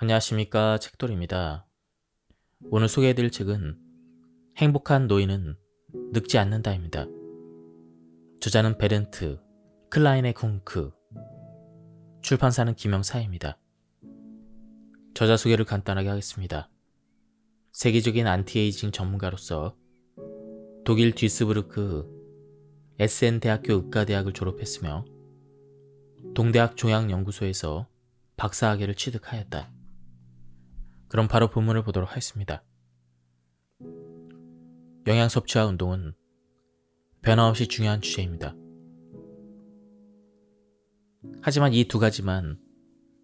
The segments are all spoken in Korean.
안녕하십니까, 책돌입니다. 오늘 소개해드릴 책은 행복한 노인은 늙지 않는다입니다. 저자는 베른트 클라인의 쿵크, 출판사는 김영사입니다. 저자 소개를 간단하게 하겠습니다. 세계적인 안티에이징 전문가로서 독일 듀스부르크 에센 대학교 의과대학을 졸업했으며 동대학 종양연구소에서 박사학위를 취득하였다. 그럼 바로 본문을 보도록 하겠습니다. 영양 섭취와 운동은 변함없이 중요한 주제입니다. 하지만 이 두 가지만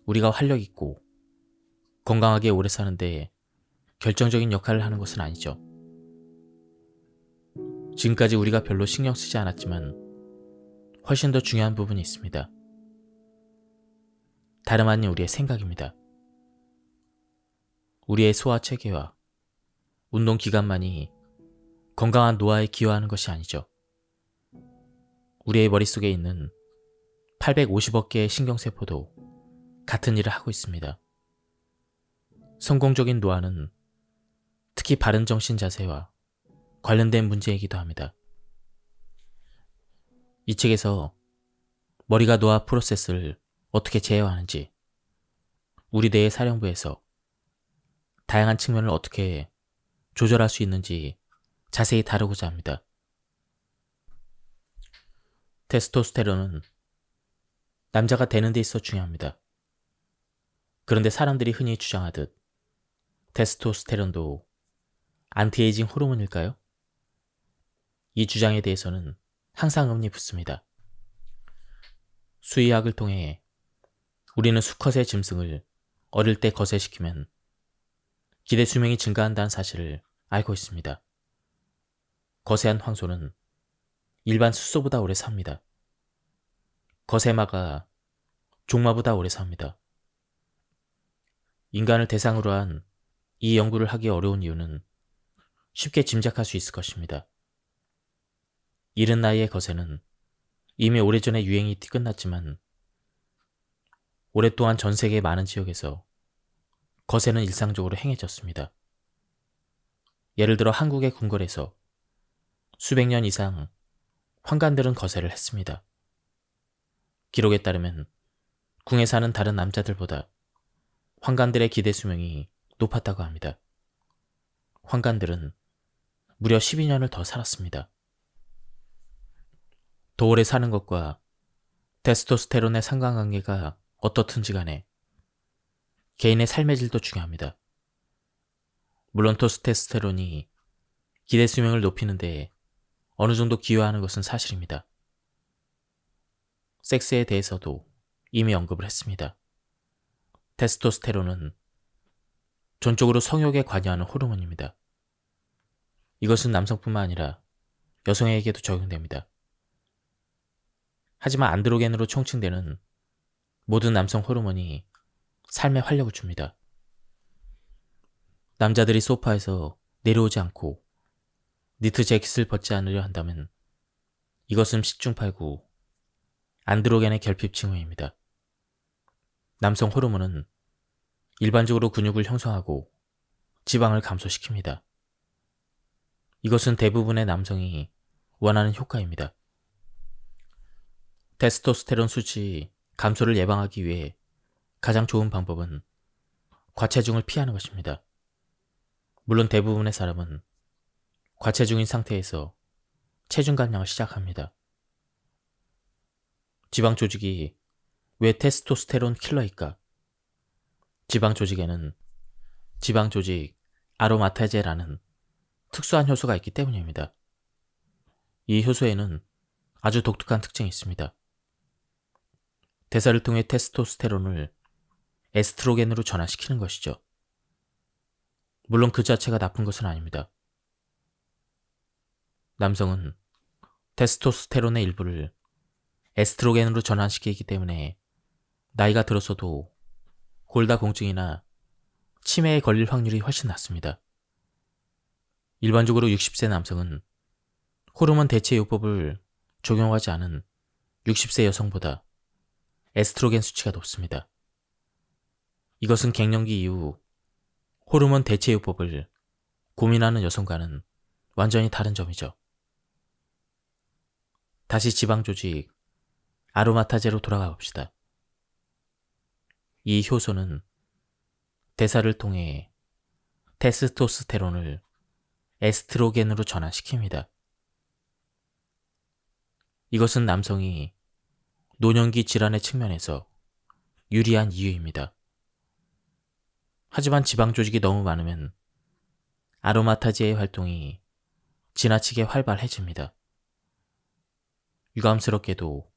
우리가 활력 있고 건강하게 오래 사는데 결정적인 역할을 하는 것은 아니죠. 지금까지 우리가 별로 신경 쓰지 않았지만 훨씬 더 중요한 부분이 있습니다. 다름 아닌 우리의 생각입니다. 우리의 소화체계와 운동 기간만이 건강한 노화에 기여하는 것이 아니죠. 우리의 머릿속에 있는 850억 개의 신경세포도 같은 일을 하고 있습니다. 성공적인 노화는 특히 바른 정신 자세와 관련된 문제이기도 합니다. 이 책에서 머리가 노화 프로세스를 어떻게 제어하는지, 우리 뇌의 사령부에서 다양한 측면을 어떻게 조절할 수 있는지 자세히 다루고자 합니다. 테스토스테론은 남자가 되는 데 있어 중요합니다. 그런데 사람들이 흔히 주장하듯 테스토스테론도 안티에이징 호르몬일까요? 이 주장에 대해서는 항상 의문이 붙습니다. 수의학을 통해 우리는 수컷의 짐승을 어릴 때 거세시키면 기대 수명이 증가한다는 사실을 알고 있습니다. 거세한 황소는 일반 숫소보다 오래 삽니다. 거세마가 종마보다 오래 삽니다. 인간을 대상으로 한 이 연구를 하기 어려운 이유는 쉽게 짐작할 수 있을 것입니다. 이른 나이의 거세는 이미 오래전에 유행이 끝났지만 오랫동안 전 세계 많은 지역에서 거세는 일상적으로 행해졌습니다. 예를 들어 한국의 궁궐에서 수백 년 이상 환관들은 거세를 했습니다. 기록에 따르면 궁에 사는 다른 남자들보다 환관들의 기대 수명이 높았다고 합니다. 환관들은 무려 12년을 더 살았습니다. 더 오래 사는 것과 테스토스테론의 상관관계가 어떻든지 간에 개인의 삶의 질도 중요합니다. 물론 테스토스테론이 기대 수명을 높이는 데 어느 정도 기여하는 것은 사실입니다. 섹스에 대해서도 이미 언급을 했습니다. 테스토스테론은 전적으로 성욕에 관여하는 호르몬입니다. 이것은 남성뿐만 아니라 여성에게도 적용됩니다. 하지만 안드로겐으로 총칭되는 모든 남성 호르몬이 삶에 활력을 줍니다. 남자들이 소파에서 내려오지 않고 니트 재킷을 벗지 않으려 한다면 이것은 십중팔구 안드로겐의 결핍 징후입니다. 남성 호르몬은 일반적으로 근육을 형성하고 지방을 감소시킵니다. 이것은 대부분의 남성이 원하는 효과입니다. 테스토스테론 수치 감소를 예방하기 위해 가장 좋은 방법은 과체중을 피하는 것입니다. 물론 대부분의 사람은 과체중인 상태에서 체중 감량을 시작합니다. 지방 조직이 왜 테스토스테론 킬러일까? 지방 조직에는 지방 조직 아로마타제라는 특수한 효소가 있기 때문입니다. 이 효소에는 아주 독특한 특징이 있습니다. 대사를 통해 테스토스테론을 에스트로겐으로 전환시키는 것이죠. 물론 그 자체가 나쁜 것은 아닙니다. 남성은 테스토스테론의 일부를 에스트로겐으로 전환시키기 때문에 나이가 들어서도 골다공증이나 치매에 걸릴 확률이 훨씬 낮습니다. 일반적으로 60세 남성은 호르몬 대체 요법을 적용하지 않은 60세 여성보다 에스트로겐 수치가 높습니다. 이것은 갱년기 이후 호르몬 대체요법을 고민하는 여성과는 완전히 다른 점이죠. 다시 지방 조직 아로마타제로 돌아가 봅시다. 이 효소는 대사를 통해 테스토스테론을 에스트로겐으로 전환시킵니다. 이것은 남성이 노년기 질환의 측면에서 유리한 이유입니다. 하지만 지방 조직이 너무 많으면 아로마타제의 활동이 지나치게 활발해집니다. 유감스럽게도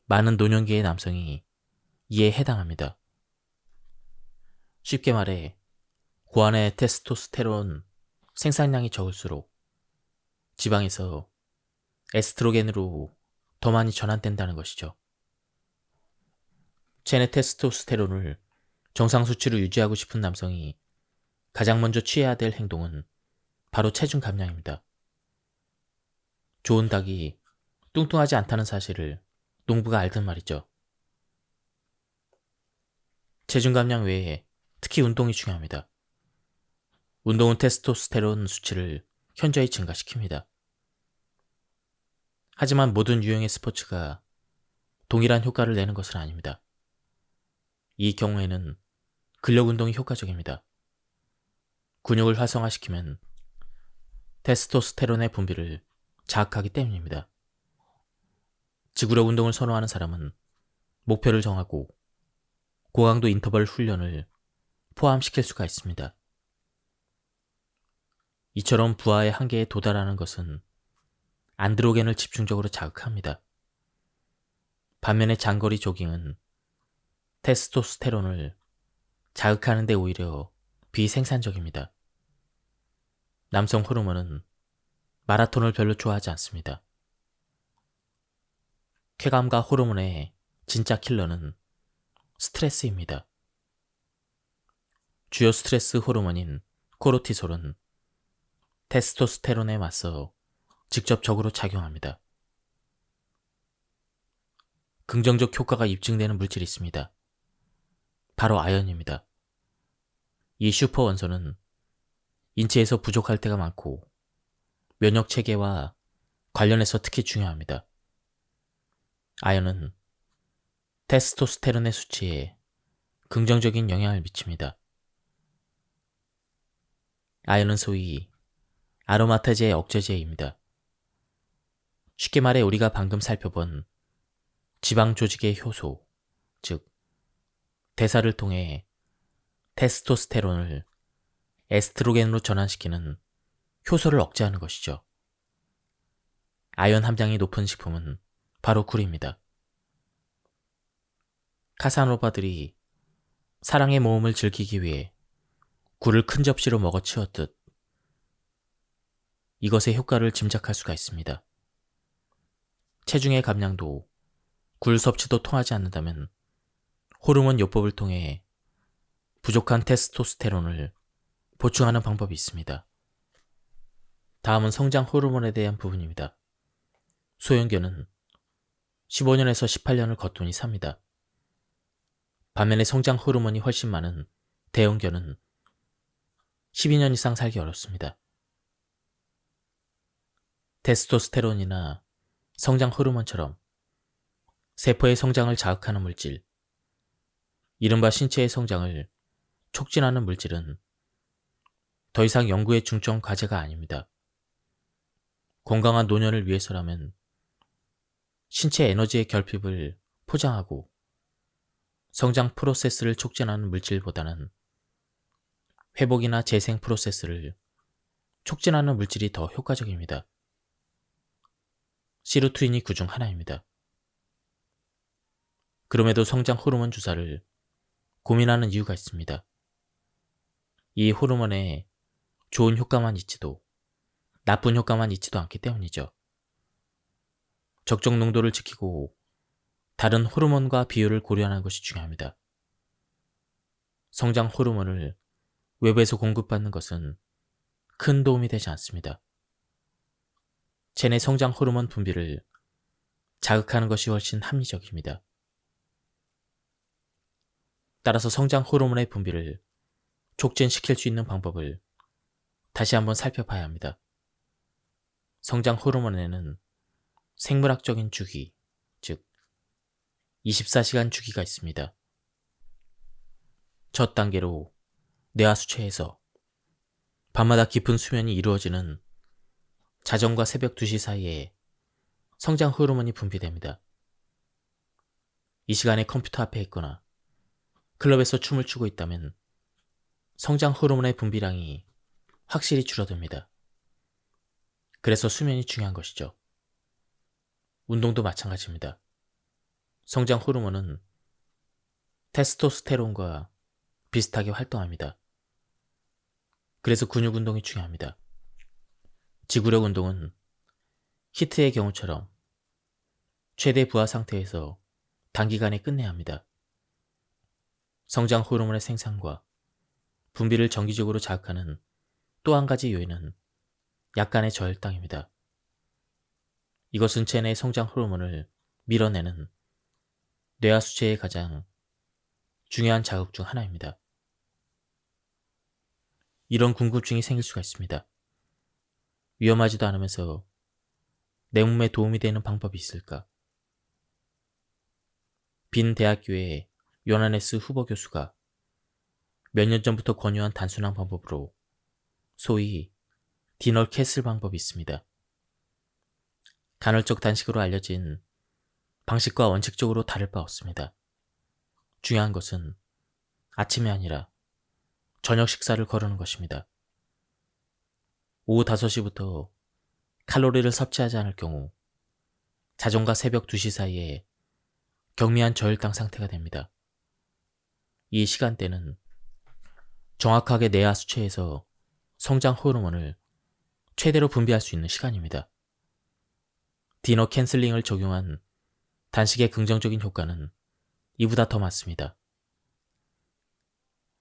많은 노년기의 남성이 이에 해당합니다. 쉽게 말해 고환의 테스토스테론 생산량이 적을수록 지방에서 에스트로겐으로 더 많이 전환된다는 것이죠. 체내 테스토스테론을 정상 수치로 유지하고 싶은 남성이 가장 먼저 취해야 될 행동은 바로 체중 감량입니다. 좋은 닭이 뚱뚱하지 않다는 사실을 농부가 알든 말이죠. 체중 감량 외에 특히 운동이 중요합니다. 운동은 테스토스테론 수치를 현저히 증가시킵니다. 하지만 모든 유형의 스포츠가 동일한 효과를 내는 것은 아닙니다. 이 경우에는 근력 운동이 효과적입니다. 근육을 활성화시키면 테스토스테론의 분비를 자극하기 때문입니다. 지구력 운동을 선호하는 사람은 목표를 정하고 고강도 인터벌 훈련을 포함시킬 수가 있습니다. 이처럼 부하의 한계에 도달하는 것은 안드로겐을 집중적으로 자극합니다. 반면에 장거리 조깅은 테스토스테론을 자극하는 데 오히려 비생산적입니다. 남성 호르몬은 마라톤을 별로 좋아하지 않습니다. 쾌감과 호르몬의 진짜 킬러는 스트레스입니다. 주요 스트레스 호르몬인 코르티솔은 테스토스테론에 맞서 직접적으로 작용합니다. 긍정적 효과가 입증되는 물질이 있습니다. 바로 아연입니다. 이 슈퍼 원소는 인체에서 부족할 때가 많고 면역 체계와 관련해서 특히 중요합니다. 아연은 테스토스테론의 수치에 긍정적인 영향을 미칩니다. 아연은 소위 아로마타제의 억제제입니다. 쉽게 말해 우리가 방금 살펴본 지방 조직의 효소, 즉 대사를 통해 테스토스테론을 에스트로겐으로 전환시키는 효소를 억제하는 것이죠. 아연 함량이 높은 식품은 바로 굴입니다. 카사노바들이 사랑의 모험을 즐기기 위해 굴을 큰 접시로 먹어 치웠듯 이것의 효과를 짐작할 수가 있습니다. 체중의 감량도 굴 섭취도 통하지 않는다면 호르몬 요법을 통해 부족한 테스토스테론을 보충하는 방법이 있습니다. 다음은 성장 호르몬에 대한 부분입니다. 소형견은 15년에서 18년을 거뜬히 삽니다. 반면에 성장 호르몬이 훨씬 많은 대형견은 12년 이상 살기 어렵습니다. 테스토스테론이나 성장 호르몬처럼 세포의 성장을 자극하는 물질, 이른바 신체의 성장을 촉진하는 물질은 더 이상 연구의 중점 과제가 아닙니다. 건강한 노년을 위해서라면 신체 에너지의 결핍을 포장하고 성장 프로세스를 촉진하는 물질보다는 회복이나 재생 프로세스를 촉진하는 물질이 더 효과적입니다. 시루트린이 그중 하나입니다. 그럼에도 성장 호르몬 주사를 고민하는 이유가 있습니다. 이 호르몬에 좋은 효과만 있지도 나쁜 효과만 있지도 않기 때문이죠. 적정 농도를 지키고 다른 호르몬과 비율을 고려하는 것이 중요합니다. 성장 호르몬을 외부에서 공급받는 것은 큰 도움이 되지 않습니다. 체내 성장 호르몬 분비를 자극하는 것이 훨씬 합리적입니다. 따라서 성장 호르몬의 분비를 촉진시킬 수 있는 방법을 다시 한번 살펴봐야 합니다. 성장 호르몬에는 생물학적인 주기, 즉 24시간 주기가 있습니다. 첫 단계로 뇌하 수체에서 밤마다 깊은 수면이 이루어지는 자정과 새벽 2시 사이에 성장 호르몬이 분비됩니다. 이 시간에 컴퓨터 앞에 있거나 클럽에서 춤을 추고 있다면 성장 호르몬의 분비량이 확실히 줄어듭니다. 그래서 수면이 중요한 것이죠. 운동도 마찬가지입니다. 성장 호르몬은 테스토스테론과 비슷하게 활동합니다. 그래서 근육 운동이 중요합니다. 지구력 운동은 히트의 경우처럼 최대 부하 상태에서 단기간에 끝내야 합니다. 성장 호르몬의 생산과 분비를 정기적으로 자극하는 또 한 가지 요인은 약간의 저혈당입니다. 이것은 체내의 성장 호르몬을 밀어내는 뇌하 수체의 가장 중요한 자극 중 하나입니다. 이런 궁금증이 생길 수가 있습니다. 위험하지도 않으면서 내 몸에 도움이 되는 방법이 있을까? 빈 대학교의 요나네스 후보 교수가 몇 년 전부터 권유한 단순한 방법으로 소위 디널 캐슬 방법이 있습니다. 간헐적 단식으로 알려진 방식과 원칙적으로 다를 바 없습니다. 중요한 것은 아침이 아니라 저녁 식사를 거르는 것입니다. 오후 5시부터 칼로리를 섭취하지 않을 경우 자정과 새벽 2시 사이에 경미한 저혈당 상태가 됩니다. 이 시간대는 정확하게 뇌하 수체에서 성장 호르몬을 최대로 분비할 수 있는 시간입니다. 디너 캔슬링을 적용한 단식의 긍정적인 효과는 이보다 더 많습니다.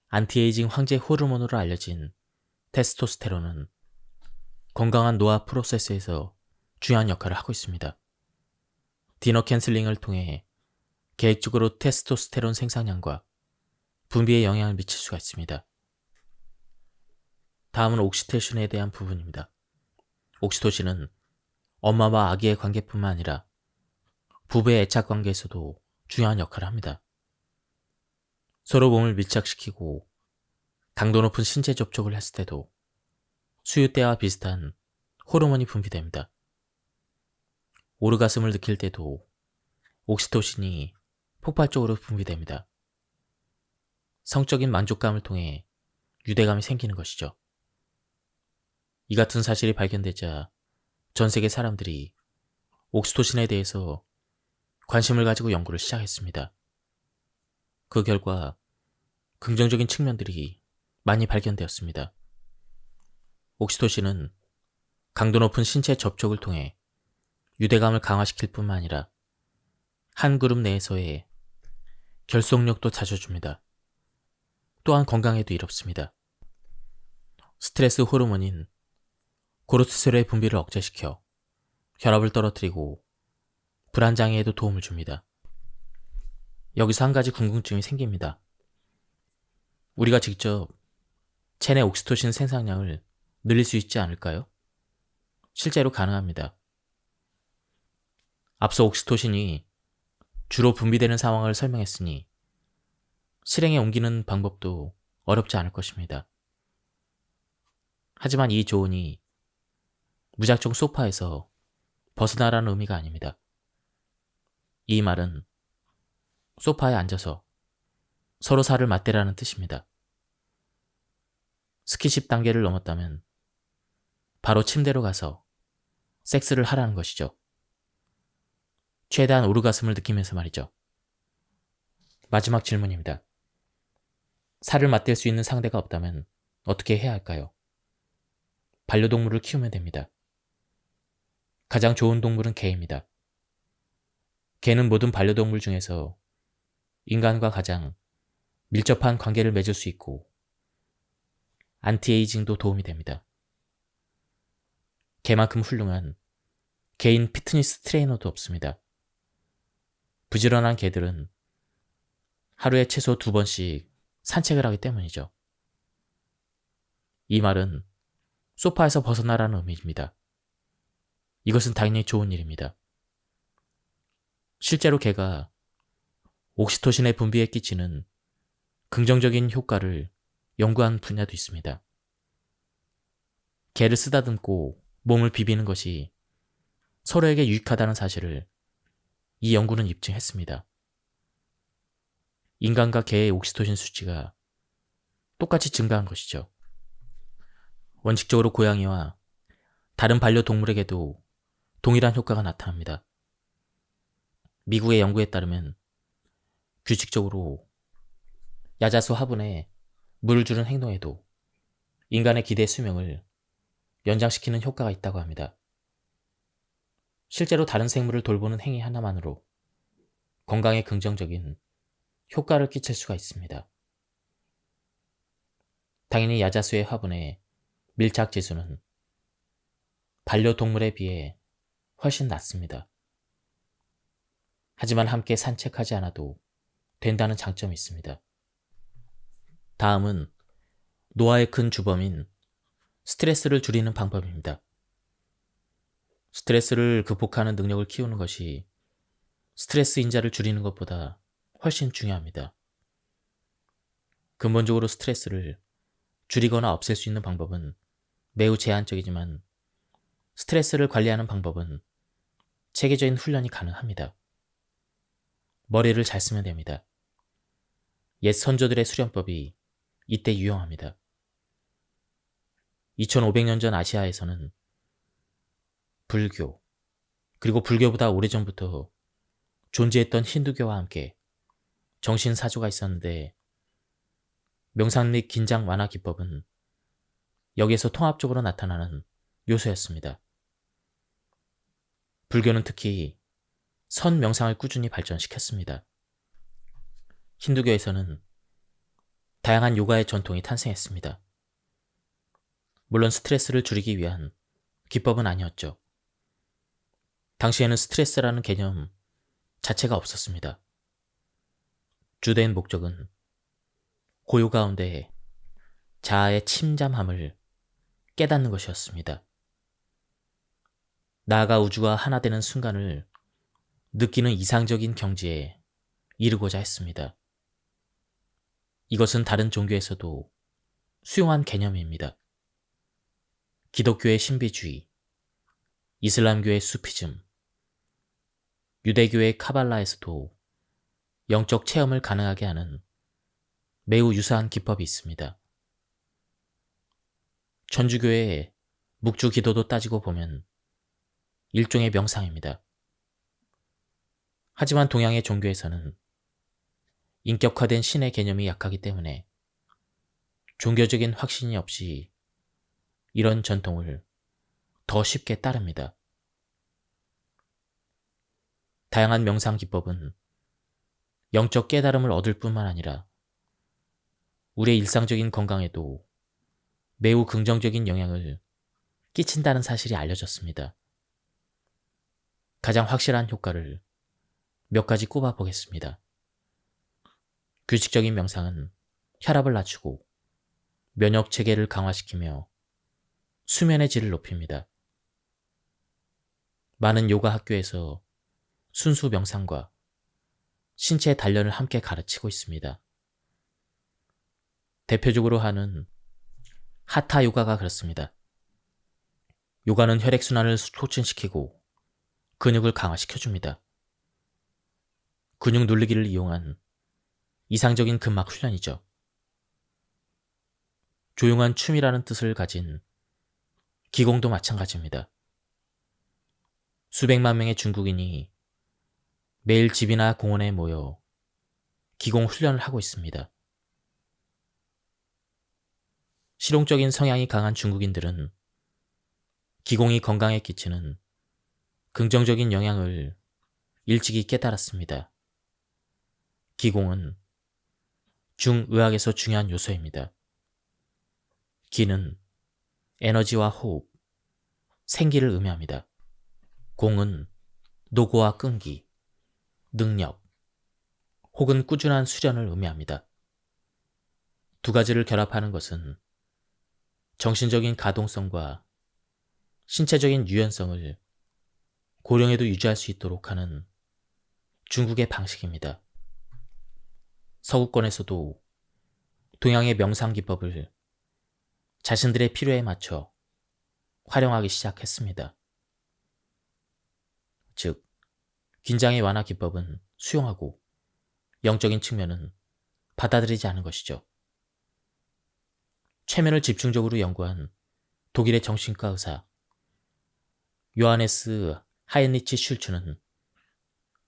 안티에이징 황제 호르몬으로 알려진 테스토스테론은 건강한 노화 프로세스에서 중요한 역할을 하고 있습니다. 디너 캔슬링을 통해 계획적으로 테스토스테론 생산량과 분비에 영향을 미칠 수가 있습니다. 다음은 옥시토신에 대한 부분입니다. 옥시토신은 엄마와 아기의 관계뿐만 아니라 부부의 애착 관계에서도 중요한 역할을 합니다. 서로 몸을 밀착시키고 강도 높은 신체 접촉을 했을 때도 수유 때와 비슷한 호르몬이 분비됩니다. 오르가슴을 느낄 때도 옥시토신이 폭발적으로 분비됩니다. 성적인 만족감을 통해 유대감이 생기는 것이죠. 이 같은 사실이 발견되자 전 세계 사람들이 옥시토신에 대해서 관심을 가지고 연구를 시작했습니다. 그 결과 긍정적인 측면들이 많이 발견되었습니다. 옥시토신은 강도 높은 신체 접촉을 통해 유대감을 강화시킬 뿐만 아니라 한 그룹 내에서의 결속력도 낮춰줍니다. 또한 건강에도 이롭습니다. 스트레스 호르몬인 코르티솔의 분비를 억제시켜 혈압을 떨어뜨리고 불안장애에도 도움을 줍니다. 여기서 한 가지 궁금증이 생깁니다. 우리가 직접 체내 옥시토신 생산량을 늘릴 수 있지 않을까요? 실제로 가능합니다. 앞서 옥시토신이 주로 분비되는 상황을 설명했으니 실행에 옮기는 방법도 어렵지 않을 것입니다. 하지만 이 조언이 무작정 소파에서 벗어나라는 의미가 아닙니다. 이 말은 소파에 앉아서 서로 살을 맞대라는 뜻입니다. 스킨십 단계를 넘었다면 바로 침대로 가서 섹스를 하라는 것이죠. 최대한 오르가슴을 느끼면서 말이죠. 마지막 질문입니다. 살을 맞댈 수 있는 상대가 없다면 어떻게 해야 할까요? 반려동물을 키우면 됩니다. 가장 좋은 동물은 개입니다. 개는 모든 반려동물 중에서 인간과 가장 밀접한 관계를 맺을 수 있고 안티에이징도 도움이 됩니다. 개만큼 훌륭한 개인 피트니스 트레이너도 없습니다. 부지런한 개들은 하루에 최소 2번씩 산책을 하기 때문이죠. 이 말은 소파에서 벗어나라는 의미입니다. 이것은 당연히 좋은 일입니다. 실제로 개가 옥시토신의 분비에 끼치는 긍정적인 효과를 연구한 분야도 있습니다. 개를 쓰다듬고 몸을 비비는 것이 서로에게 유익하다는 사실을 이 연구는 입증했습니다. 인간과 개의 옥시토신 수치가 똑같이 증가한 것이죠. 원칙적으로 고양이와 다른 반려동물에게도 동일한 효과가 나타납니다. 미국의 연구에 따르면 규칙적으로 야자수 화분에 물을 주는 행동에도 인간의 기대 수명을 연장시키는 효과가 있다고 합니다. 실제로 다른 생물을 돌보는 행위 하나만으로 건강에 긍정적인 효과를 끼칠 수가 있습니다. 당연히 야자수의 화분의 밀착 지수는 반려동물에 비해 훨씬 낮습니다. 하지만 함께 산책하지 않아도 된다는 장점이 있습니다. 다음은 노화의 큰 주범인 스트레스를 줄이는 방법입니다. 스트레스를 극복하는 능력을 키우는 것이 스트레스 인자를 줄이는 것보다 훨씬 중요합니다. 근본적으로 스트레스를 줄이거나 없앨 수 있는 방법은 매우 제한적이지만 스트레스를 관리하는 방법은 체계적인 훈련이 가능합니다. 머리를 잘 쓰면 됩니다. 옛 선조들의 수련법이 이때 유용합니다. 2500년 전 아시아에서는 불교, 그리고 불교보다 오래전부터 존재했던 힌두교와 함께 정신사조가 있었는데 명상 및 긴장 완화 기법은 여기에서 통합적으로 나타나는 요소였습니다. 불교는 특히 선 명상을 꾸준히 발전시켰습니다. 힌두교에서는 다양한 요가의 전통이 탄생했습니다. 물론 스트레스를 줄이기 위한 기법은 아니었죠. 당시에는 스트레스라는 개념 자체가 없었습니다. 주된 목적은 고요 가운데 자아의 침잠함을 깨닫는 것이었습니다. 나아가 우주가 하나 되는 순간을 느끼는 이상적인 경지에 이르고자 했습니다. 이것은 다른 종교에서도 수용한 개념입니다. 기독교의 신비주의, 이슬람교의 수피즘, 유대교의 카발라에서도 영적 체험을 가능하게 하는 매우 유사한 기법이 있습니다. 천주교의 묵주 기도도 따지고 보면 일종의 명상입니다. 하지만 동양의 종교에서는 인격화된 신의 개념이 약하기 때문에 종교적인 확신이 없이 이런 전통을 더 쉽게 따릅니다. 다양한 명상 기법은 영적 깨달음을 얻을 뿐만 아니라 우리의 일상적인 건강에도 매우 긍정적인 영향을 끼친다는 사실이 알려졌습니다. 가장 확실한 효과를 몇 가지 꼽아 보겠습니다. 규칙적인 명상은 혈압을 낮추고 면역 체계를 강화시키며 수면의 질을 높입니다. 많은 요가 학교에서 순수 명상과 신체 단련을 함께 가르치고 있습니다. 대표적으로 하는 하타 요가가 그렇습니다. 요가는 혈액순환을 촉진시키고 근육을 강화시켜줍니다. 근육 눌리기를 이용한 이상적인 근막 훈련이죠. 조용한 춤이라는 뜻을 가진 기공도 마찬가지입니다. 수백만 명의 중국인이 매일 집이나 공원에 모여 기공 훈련을 하고 있습니다. 실용적인 성향이 강한 중국인들은 기공이 건강에 끼치는 긍정적인 영향을 일찍이 깨달았습니다. 기공은 중의학에서 중요한 요소입니다. 기는 에너지와 호흡, 생기를 의미합니다. 공은 노고와 끈기, 능력, 혹은 꾸준한 수련을 의미합니다. 두 가지를 결합하는 것은 정신적인 가동성과 신체적인 유연성을 고령에도 유지할 수 있도록 하는 중국의 방식입니다. 서구권에서도 동양의 명상 기법을 자신들의 필요에 맞춰 활용하기 시작했습니다. 즉, 긴장의 완화 기법은 수용하고 영적인 측면은 받아들이지 않은 것이죠. 최면을 집중적으로 연구한 독일의 정신과 의사 요하네스 하이니치 슐츠는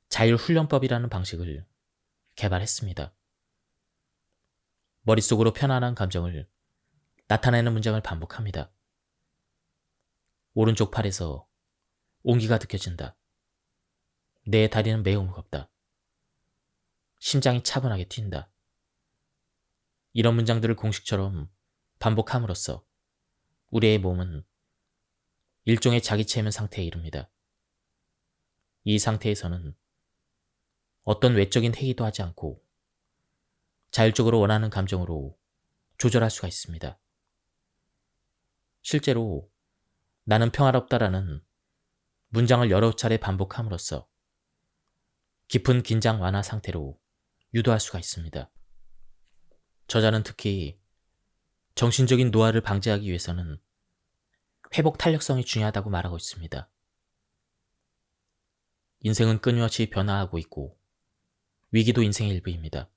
자율훈련법이라는 방식을 개발했습니다. 머릿속으로 편안한 감정을 나타내는 문장을 반복합니다. 오른쪽 팔에서 온기가 느껴진다. 내 다리는 매우 무겁다. 심장이 차분하게 뛴다. 이런 문장들을 공식처럼 반복함으로써 우리의 몸은 일종의 자기 체면 상태에 이릅니다. 이 상태에서는 어떤 외적인 회의도 하지 않고 자율적으로 원하는 감정으로 조절할 수가 있습니다. 실제로 나는 평화롭다라는 문장을 여러 차례 반복함으로써 깊은 긴장 완화 상태로 유도할 수가 있습니다. 저자는 특히 정신적인 노화를 방지하기 위해서는 회복 탄력성이 중요하다고 말하고 있습니다. 인생은 끊임없이 변화하고 있고 위기도 인생의 일부입니다.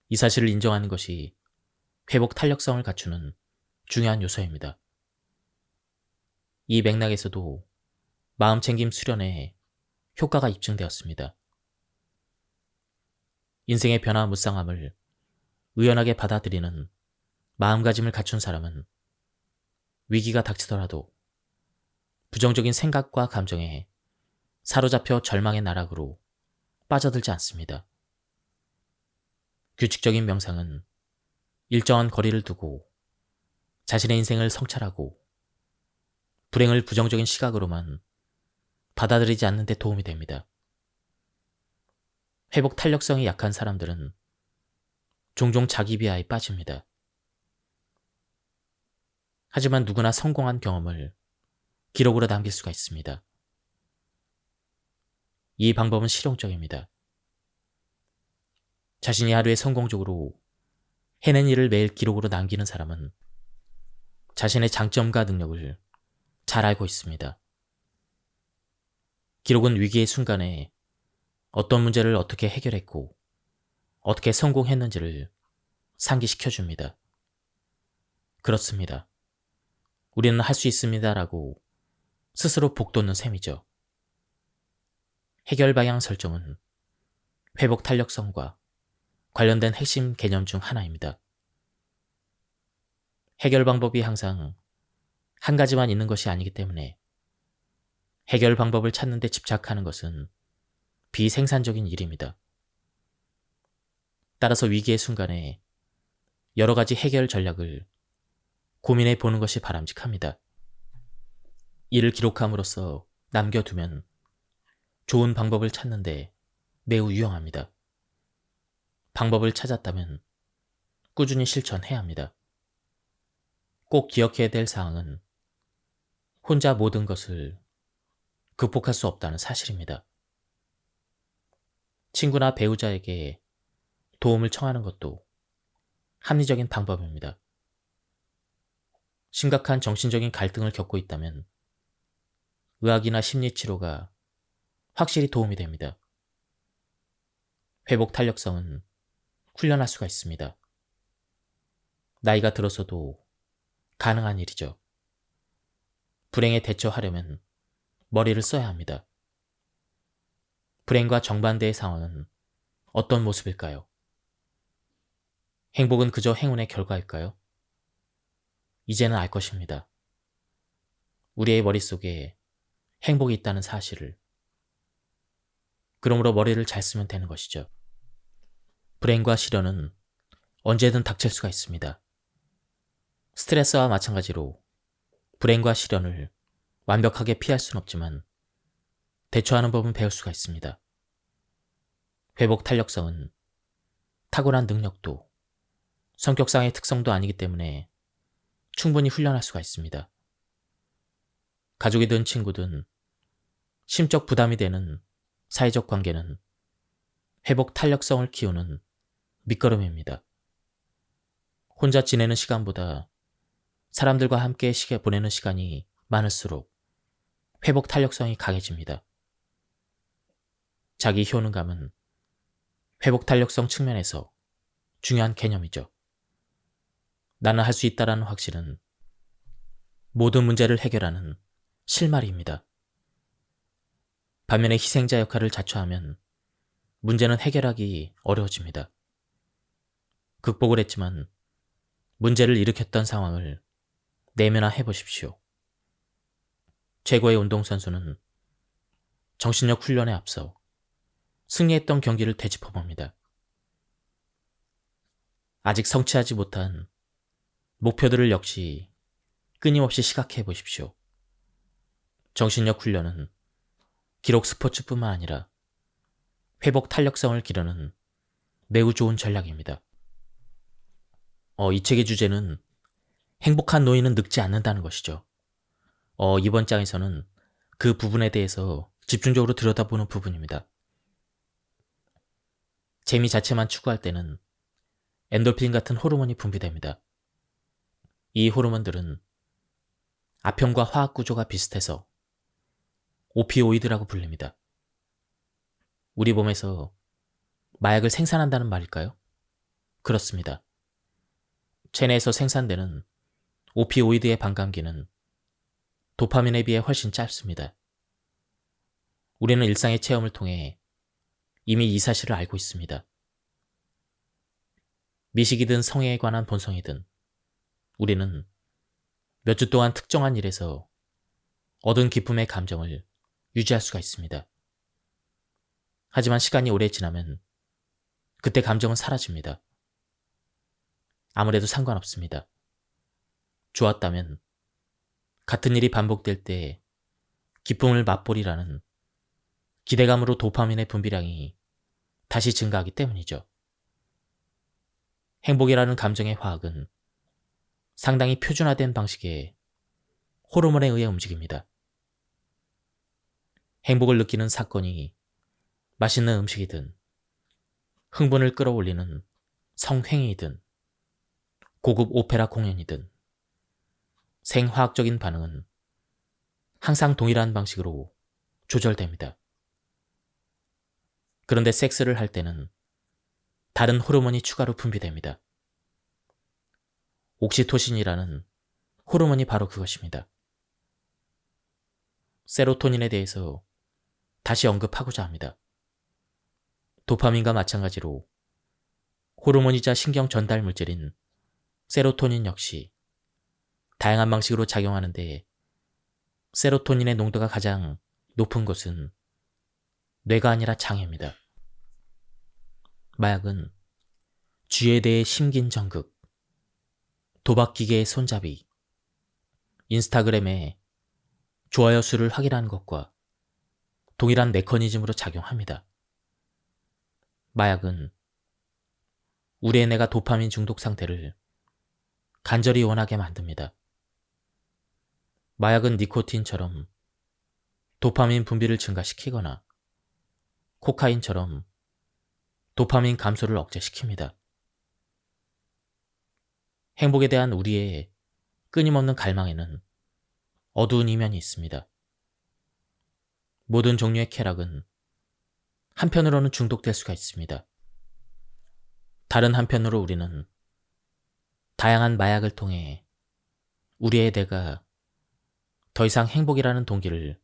이 사실을 인정하는 것이 회복 탄력성을 갖추는 중요한 요소입니다. 이 맥락에서도 마음챙김 수련에 효과가 입증되었습니다. 인생의 변화 무쌍함을 의연하게 받아들이는 마음가짐을 갖춘 사람은 위기가 닥치더라도 부정적인 생각과 감정에 사로잡혀 절망의 나락으로 빠져들지 않습니다. 규칙적인 명상은 일정한 거리를 두고 자신의 인생을 성찰하고 불행을 부정적인 시각으로만 받아들이지 않는 데 도움이 됩니다. 회복 탄력성이 약한 사람들은 종종 자기 비하에 빠집니다. 하지만 누구나 성공한 경험을 기록으로 남길 수가 있습니다. 이 방법은 실용적입니다. 자신이 하루에 성공적으로 해낸 일을 매일 기록으로 남기는 사람은 자신의 장점과 능력을 잘 알고 있습니다. 기록은 위기의 순간에 어떤 문제를 어떻게 해결했고 어떻게 성공했는지를 상기시켜줍니다. 그렇습니다. 우리는 할 수 있습니다라고 스스로 복돋는 셈이죠. 해결 방향 설정은 회복 탄력성과 관련된 핵심 개념 중 하나입니다. 해결 방법이 항상 한 가지만 있는 것이 아니기 때문에 해결 방법을 찾는 데 집착하는 것은 비생산적인 일입니다. 따라서 위기의 순간에 여러 가지 해결 전략을 고민해 보는 것이 바람직합니다. 이를 기록함으로써 남겨두면 좋은 방법을 찾는데 매우 유용합니다. 방법을 찾았다면 꾸준히 실천해야 합니다. 꼭 기억해야 될 사항은 혼자 모든 것을 극복할 수 없다는 사실입니다. 친구나 배우자에게 도움을 청하는 것도 합리적인 방법입니다. 심각한 정신적인 갈등을 겪고 있다면 의학이나 심리치료가 확실히 도움이 됩니다. 회복 탄력성은 훈련할 수가 있습니다. 나이가 들어서도 가능한 일이죠. 불행에 대처하려면 머리를 써야 합니다. 불행과 정반대의 상황은 어떤 모습일까요? 행복은 그저 행운의 결과일까요? 이제는 알 것입니다. 우리의 머릿속에 행복이 있다는 사실을. 그러므로 머리를 잘 쓰면 되는 것이죠. 불행과 시련은 언제든 닥칠 수가 있습니다. 스트레스와 마찬가지로 불행과 시련을 완벽하게 피할 수는 없지만 대처하는 법은 배울 수가 있습니다. 회복 탄력성은 타고난 능력도 성격상의 특성도 아니기 때문에 충분히 훈련할 수가 있습니다. 가족이든 친구든 심적 부담이 되는 사회적 관계는 회복 탄력성을 키우는 밑거름입니다. 혼자 지내는 시간보다 사람들과 함께 보내는 시간이 많을수록 회복 탄력성이 강해집니다. 자기 효능감은 회복 탄력성 측면에서 중요한 개념이죠. 나는 할 수 있다라는 확신은 모든 문제를 해결하는 실마리입니다. 반면에 희생자 역할을 자처하면 문제는 해결하기 어려워집니다. 극복을 했지만 문제를 일으켰던 상황을 내면화해 보십시오. 최고의 운동선수는 정신력 훈련에 앞서 승리했던 경기를 되짚어 봅니다. 아직 성취하지 못한 목표들을 역시 끊임없이 시각해 보십시오. 정신력 훈련은 기록 스포츠뿐만 아니라 회복 탄력성을 기르는 매우 좋은 전략입니다. 이 책의 주제는 행복한 노인은 늙지 않는다는 것이죠. 이번 장에서는 그 부분에 대해서 집중적으로 들여다보는 부분입니다. 재미 자체만 추구할 때는 엔돌핀 같은 호르몬이 분비됩니다. 이 호르몬들은 아편과 화학 구조가 비슷해서 오피오이드라고 불립니다. 우리 몸에서 마약을 생산한다는 말일까요? 그렇습니다. 체내에서 생산되는 오피오이드의 반감기는 도파민에 비해 훨씬 짧습니다. 우리는 일상의 체험을 통해 이미 이 사실을 알고 있습니다. 미식이든 성애에 관한 본성이든 우리는 몇 주 동안 특정한 일에서 얻은 기쁨의 감정을 유지할 수가 있습니다. 하지만 시간이 오래 지나면 그때 감정은 사라집니다. 아무래도 상관없습니다. 좋았다면 같은 일이 반복될 때 기쁨을 맛보리라는 기대감으로 도파민의 분비량이 다시 증가하기 때문이죠. 행복이라는 감정의 화학은 상당히 표준화된 방식의 호르몬에 의해 움직입니다. 행복을 느끼는 사건이 맛있는 음식이든 흥분을 끌어올리는 성행위이든 고급 오페라 공연이든 생화학적인 반응은 항상 동일한 방식으로 조절됩니다. 그런데 섹스를 할 때는 다른 호르몬이 추가로 분비됩니다. 옥시토신이라는 호르몬이 바로 그것입니다. 세로토닌에 대해서 다시 언급하고자 합니다. 도파민과 마찬가지로 호르몬이자 신경 전달 물질인 세로토닌 역시 다양한 방식으로 작용하는데 세로토닌의 농도가 가장 높은 곳은 뇌가 아니라 장입니다. 마약은 쥐에 대해 심긴 정극, 도박기계의 손잡이, 인스타그램에 좋아요 수를 확인하는 것과 동일한 메커니즘으로 작용합니다. 마약은 우리의 뇌가 도파민 중독 상태를 간절히 원하게 만듭니다. 마약은 니코틴처럼 도파민 분비를 증가시키거나 코카인처럼 도파민 감소를 억제시킵니다. 행복에 대한 우리의 끊임없는 갈망에는 어두운 이면이 있습니다. 모든 종류의 쾌락은 한편으로는 중독될 수가 있습니다. 다른 한편으로 우리는 다양한 마약을 통해 우리의 뇌가 더 이상 행복이라는 동기를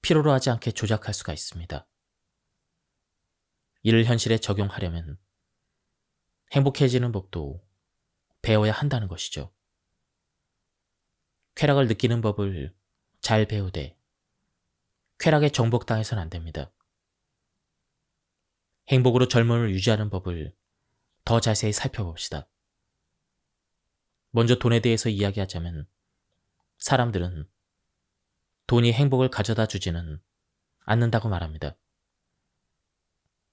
필요로 하지 않게 조작할 수가 있습니다. 이를 현실에 적용하려면 행복해지는 법도 배워야 한다는 것이죠. 쾌락을 느끼는 법을 잘 배우되 쾌락에 정복당해서는 안 됩니다. 행복으로 젊음을 유지하는 법을 더 자세히 살펴봅시다. 먼저 돈에 대해서 이야기하자면 사람들은 돈이 행복을 가져다 주지는 않는다고 말합니다.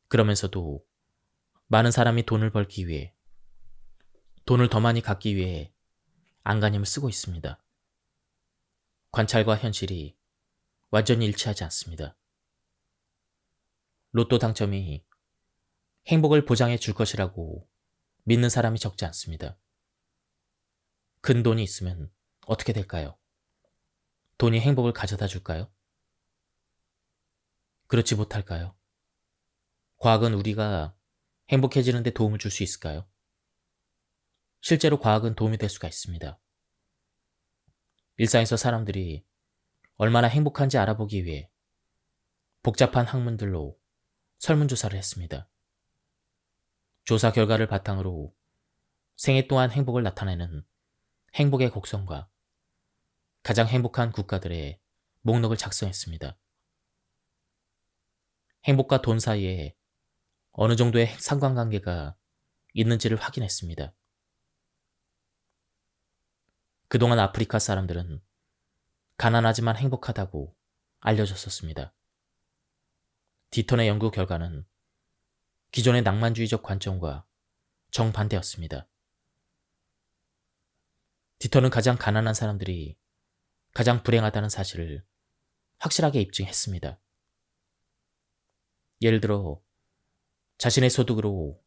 그러면서도 많은 사람이 돈을 벌기 위해, 돈을 더 많이 갖기 위해 안간힘을 쓰고 있습니다. 관찰과 현실이 완전히 일치하지 않습니다. 로또 당첨이 행복을 보장해 줄 것이라고 믿는 사람이 적지 않습니다. 큰 돈이 있으면 어떻게 될까요? 돈이 행복을 가져다 줄까요? 그렇지 못할까요? 과학은 우리가 행복해지는 데 도움을 줄 수 있을까요? 실제로 과학은 도움이 될 수가 있습니다. 일상에서 사람들이 얼마나 행복한지 알아보기 위해 복잡한 학문들로 설문조사를 했습니다. 조사 결과를 바탕으로 생애 동안 행복을 나타내는 행복의 곡선과 가장 행복한 국가들의 목록을 작성했습니다. 행복과 돈 사이에 어느 정도의 상관관계가 있는지를 확인했습니다. 그동안 아프리카 사람들은 가난하지만 행복하다고 알려졌었습니다. 디턴의 연구 결과는 기존의 낭만주의적 관점과 정반대였습니다. 디턴은 가장 가난한 사람들이 가장 불행하다는 사실을 확실하게 입증했습니다. 예를 들어 자신의 소득으로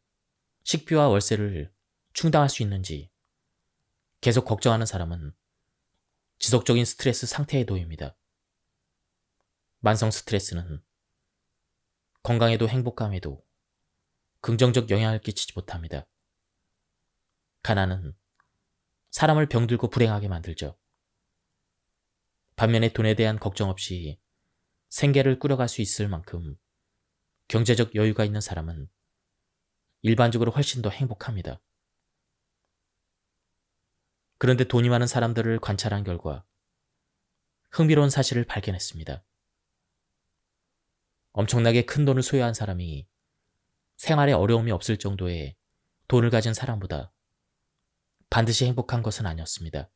식비와 월세를 충당할 수 있는지 계속 걱정하는 사람은 지속적인 스트레스 상태에 놓입니다. 만성 스트레스는 건강에도 행복감에도 긍정적 영향을 끼치지 못합니다. 가난은 사람을 병들고 불행하게 만들죠. 반면에 돈에 대한 걱정 없이 생계를 꾸려갈 수 있을 만큼 경제적 여유가 있는 사람은 일반적으로 훨씬 더 행복합니다. 그런데 돈이 많은 사람들을 관찰한 결과 흥미로운 사실을 발견했습니다. 엄청나게 큰 돈을 소유한 사람이 생활에 어려움이 없을 정도의 돈을 가진 사람보다 반드시 행복한 것은 아니었습니다.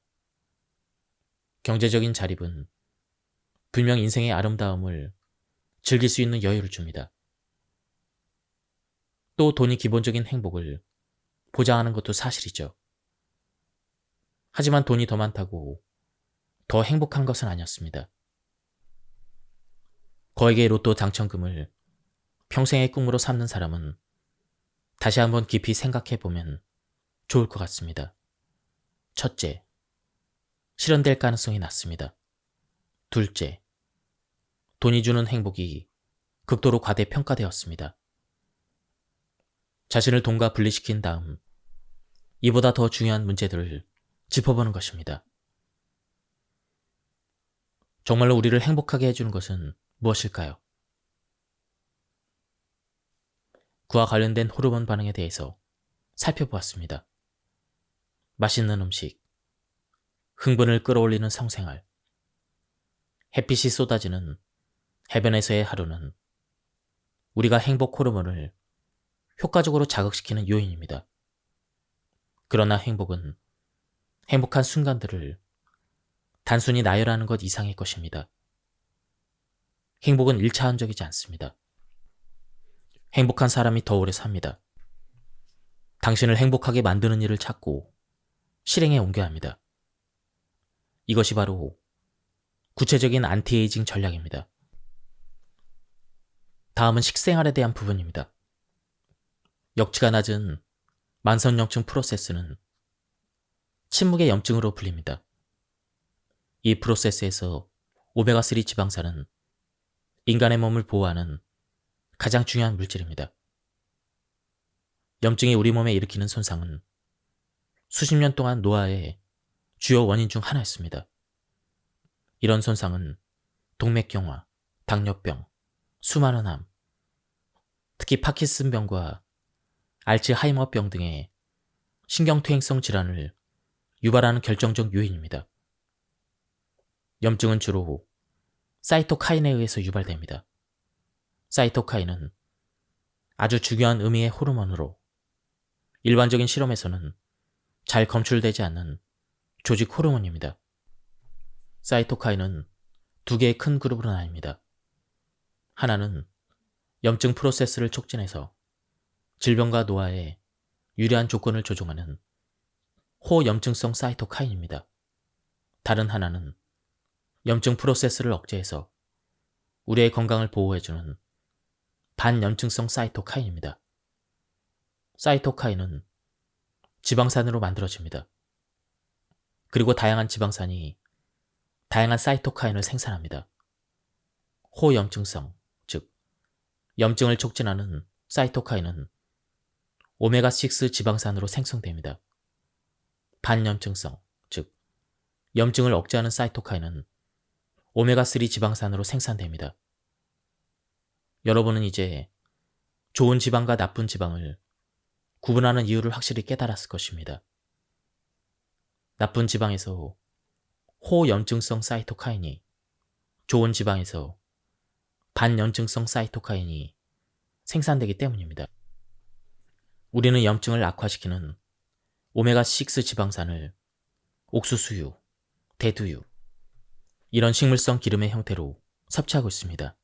경제적인 자립은 분명 인생의 아름다움을 즐길 수 있는 여유를 줍니다. 또 돈이 기본적인 행복을 보장하는 것도 사실이죠. 하지만 돈이 더 많다고 더 행복한 것은 아니었습니다. 거액의 로또 당첨금을 평생의 꿈으로 삼는 사람은 다시 한번 깊이 생각해보면 좋을 것 같습니다. 첫째, 실현될 가능성이 낮습니다. 둘째, 돈이 주는 행복이 극도로 과대평가되었습니다. 자신을 돈과 분리시킨 다음 이보다 더 중요한 문제들을 짚어보는 것입니다. 정말로 우리를 행복하게 해주는 것은 무엇일까요? 그와 관련된 호르몬 반응에 대해서 살펴보았습니다. 맛있는 음식, 흥분을 끌어올리는 성생활, 햇빛이 쏟아지는 해변에서의 하루는 우리가 행복 호르몬을 효과적으로 자극시키는 요인입니다. 그러나 행복은 행복한 순간들을 단순히 나열하는 것 이상의 것입니다. 행복은 1차원적이지 않습니다. 행복한 사람이 더 오래 삽니다. 당신을 행복하게 만드는 일을 찾고 실행에 옮겨야 합니다. 이것이 바로 구체적인 안티에이징 전략입니다. 다음은 식생활에 대한 부분입니다. 역치가 낮은 만성염증 프로세스는 침묵의 염증으로 불립니다. 이 프로세스에서 오메가3 지방산은 인간의 몸을 보호하는 가장 중요한 물질입니다. 염증이 우리 몸에 일으키는 손상은 수십 년 동안 노화의 주요 원인 중 하나였습니다. 이런 손상은 동맥경화, 당뇨병, 수많은 암, 특히 파킨슨병과 알츠하이머병 등의 신경퇴행성 질환을 유발하는 결정적 요인입니다. 염증은 주로 사이토카인에 의해서 유발됩니다. 사이토카인은 아주 중요한 의미의 호르몬으로 일반적인 실험에서는 잘 검출되지 않는 조직 호르몬입니다. 사이토카인은 두 개의 큰 그룹으로 나뉩니다. 하나는 염증 프로세스를 촉진해서 질병과 노화에 유리한 조건을 조종하는 호염증성 사이토카인입니다. 다른 하나는 염증 프로세스를 억제해서 우리의 건강을 보호해주는 반염증성 사이토카인입니다. 사이토카인은 지방산으로 만들어집니다. 그리고 다양한 지방산이 다양한 사이토카인을 생산합니다. 호염증성, 즉 염증을 촉진하는 사이토카인은 오메가6 지방산으로 생성됩니다. 반염증성, 즉 염증을 억제하는 사이토카인은 오메가3 지방산으로 생산됩니다. 여러분은 이제 좋은 지방과 나쁜 지방을 구분하는 이유를 확실히 깨달았을 것입니다. 나쁜 지방에서 호염증성 사이토카인이, 좋은 지방에서 반염증성 사이토카인이 생산되기 때문입니다. 우리는 염증을 악화시키는 오메가6 지방산을 옥수수유, 대두유, 이런 식물성 기름의 형태로 섭취하고 있습니다.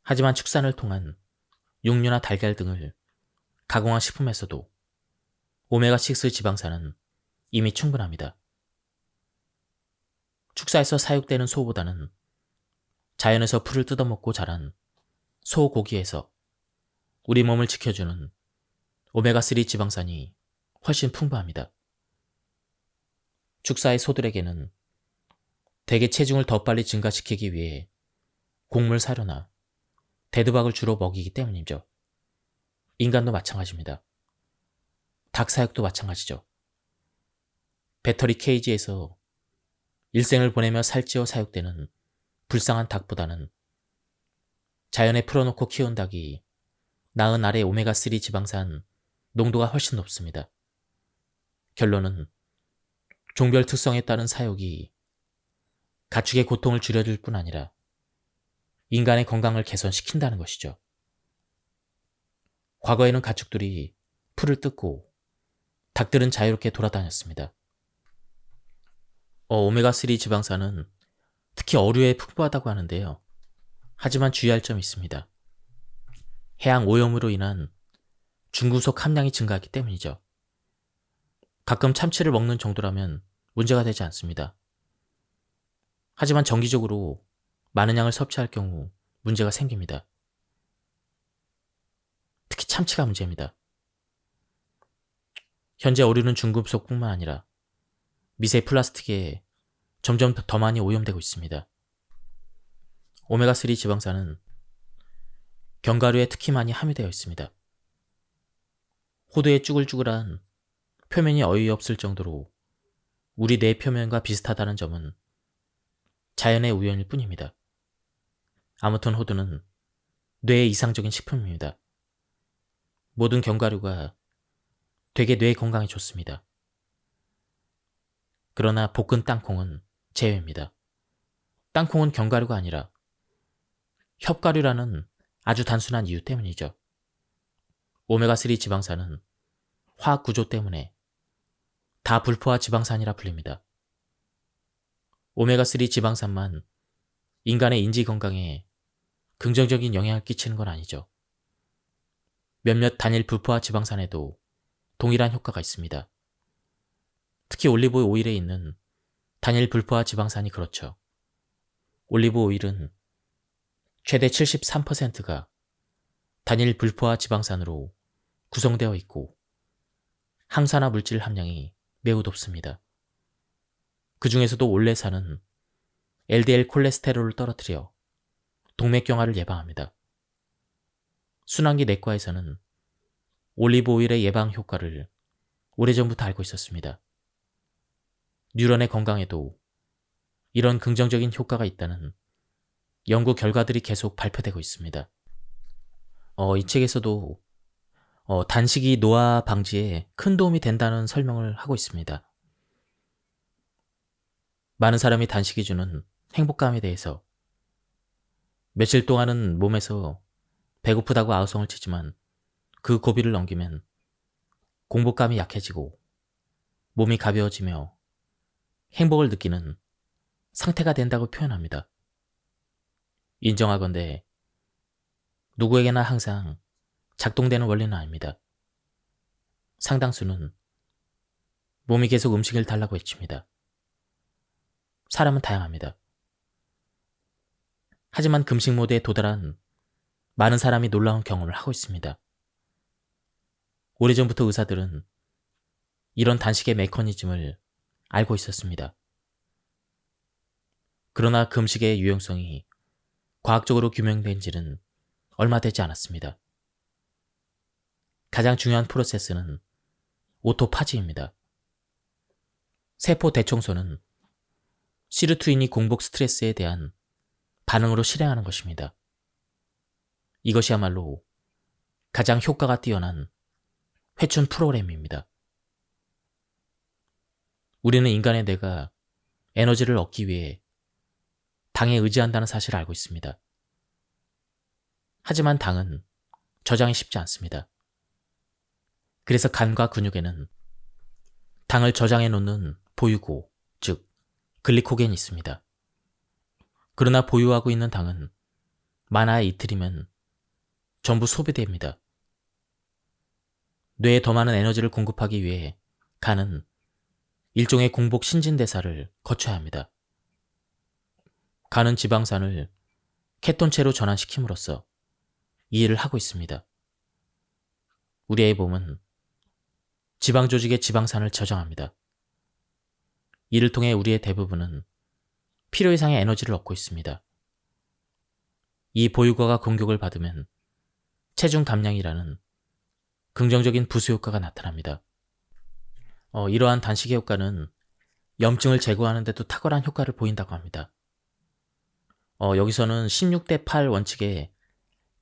하지만 축산을 통한 육류나 달걀 등을 가공한 식품에서도 오메가6 지방산은 이미 충분합니다. 축사에서 사육되는 소보다는 자연에서 풀을 뜯어먹고 자란 소고기에서 우리 몸을 지켜주는 오메가3 지방산이 훨씬 풍부합니다. 축사의 소들에게는 대개 체중을 더 빨리 증가시키기 위해 곡물 사료나 대두박을 주로 먹이기 때문이죠. 인간도 마찬가지입니다. 닭 사육도 마찬가지죠. 배터리 케이지에서 일생을 보내며 살찌어 사육되는 불쌍한 닭보다는 자연에 풀어놓고 키운 닭이 낳은 알의 오메가3 지방산 농도가 훨씬 높습니다. 결론은 종별 특성에 따른 사육이 가축의 고통을 줄여줄 뿐 아니라 인간의 건강을 개선시킨다는 것이죠. 과거에는 가축들이 풀을 뜯고 닭들은 자유롭게 돌아다녔습니다. 오메가3 지방산은 특히 어류에 풍부하다고 하는데요. 하지만 주의할 점이 있습니다. 해양 오염으로 인한 중금속 함량이 증가하기 때문이죠. 가끔 참치를 먹는 정도라면 문제가 되지 않습니다. 하지만 정기적으로 많은 양을 섭취할 경우 문제가 생깁니다. 특히 참치가 문제입니다. 현재 어류는 중금속뿐만 아니라 미세 플라스틱에 점점 더 많이 오염되고 있습니다. 오메가3 지방산은 견과류에 특히 많이 함유되어 있습니다. 호두의 쭈글쭈글한 표면이 어이없을 정도로 우리 뇌 표면과 비슷하다는 점은 자연의 우연일 뿐입니다. 아무튼 호두는 뇌에 이상적인 식품입니다. 모든 견과류가 되게 뇌 건강에 좋습니다. 그러나 볶은 땅콩은 제외입니다. 땅콩은 견과류가 아니라 협가류라는 아주 단순한 이유 때문이죠. 오메가3 지방산은 화학 구조 때문에 다불포화 지방산이라 불립니다. 오메가3 지방산만 인간의 인지 건강에 긍정적인 영향을 끼치는 건 아니죠. 몇몇 단일 불포화 지방산에도 동일한 효과가 있습니다. 특히 올리브 오일에 있는 단일 불포화 지방산이 그렇죠. 올리브 오일은 최대 73%가 단일 불포화 지방산으로 구성되어 있고 항산화 물질 함량이 매우 높습니다. 그 중에서도 올레산은 LDL 콜레스테롤을 떨어뜨려 동맥경화를 예방합니다. 순환기 내과에서는 올리브 오일의 예방 효과를 오래전부터 알고 있었습니다. 뉴런의 건강에도 이런 긍정적인 효과가 있다는 연구 결과들이 계속 발표되고 있습니다. 이 책에서도 단식이 노화 방지에 큰 도움이 된다는 설명을 하고 있습니다. 많은 사람이 단식이 주는 행복감에 대해서 며칠 동안은 몸에서 배고프다고 아우성을 치지만 그 고비를 넘기면 공복감이 약해지고 몸이 가벼워지며 행복을 느끼는 상태가 된다고 표현합니다. 인정하건대 누구에게나 항상 작동되는 원리는 아닙니다. 상당수는 몸이 계속 음식을 달라고 외칩니다. 사람은 다양합니다. 하지만 금식 모드에 도달한 많은 사람이 놀라운 경험을 하고 있습니다. 오래전부터 의사들은 이런 단식의 메커니즘을 알고 있었습니다. 그러나 금식의 유용성이 과학적으로 규명된지는 얼마 되지 않았습니다. 가장 중요한 프로세스는 오토파지입니다. 세포 대청소는 시르투인이 공복 스트레스에 대한 반응으로 실행하는 것입니다. 이것이야말로 가장 효과가 뛰어난 회춘 프로그램입니다. 우리는 인간의 뇌가 에너지를 얻기 위해 당에 의지한다는 사실을 알고 있습니다. 하지만 당은 저장이 쉽지 않습니다. 그래서 간과 근육에는 당을 저장해 놓는 보유고, 즉 글리코겐이 있습니다. 그러나 보유하고 있는 당은 만화의 이틀이면 전부 소비됩니다. 뇌에 더 많은 에너지를 공급하기 위해 간은 일종의 공복 신진대사를 거쳐야 합니다. 간은 지방산을 케톤체로 전환시킴으로써 이 일을 하고 있습니다. 우리의 몸은 지방 조직의 지방산을 저장합니다. 이를 통해 우리의 대부분은 필요 이상의 에너지를 얻고 있습니다. 이 보유고가 공격을 받으면 체중 감량이라는 긍정적인 부수 효과가 나타납니다. 이러한 단식의 효과는 염증을 제거하는 데도 탁월한 효과를 보인다고 합니다. 여기서는 16대8 원칙의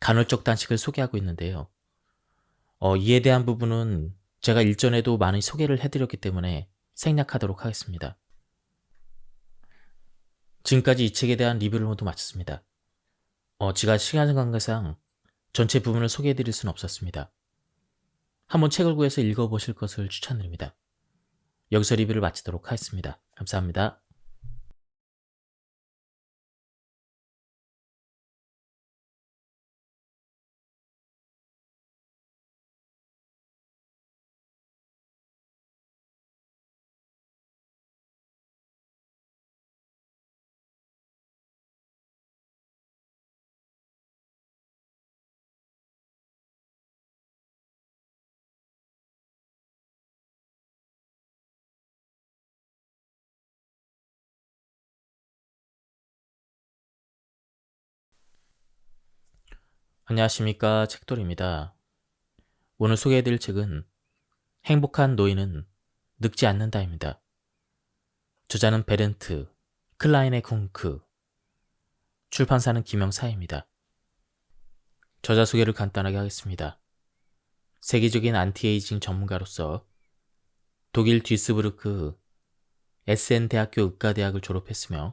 간헐적 단식을 소개하고 있는데요. 이에 대한 부분은 제가 일전에도 많이 소개를 해드렸기 때문에 생략하도록 하겠습니다. 지금까지 이 책에 대한 리뷰를 모두 마쳤습니다. 제가 시간 관계상 전체 부분을 소개해드릴 수는 없었습니다. 한번 책을 구해서 읽어보실 것을 추천드립니다. 여기서 리뷰를 마치도록 하겠습니다. 감사합니다. 안녕하십니까, 책돌입니다. 오늘 소개해드릴 책은 행복한 노인은 늙지 않는다입니다. 저자는 베른트 클라인의 쿵크, 출판사는 김영사입니다. 저자 소개를 간단하게 하겠습니다. 세계적인 안티에이징 전문가로서 독일 듀스부르크 에센 대학교 의과대학을 졸업했으며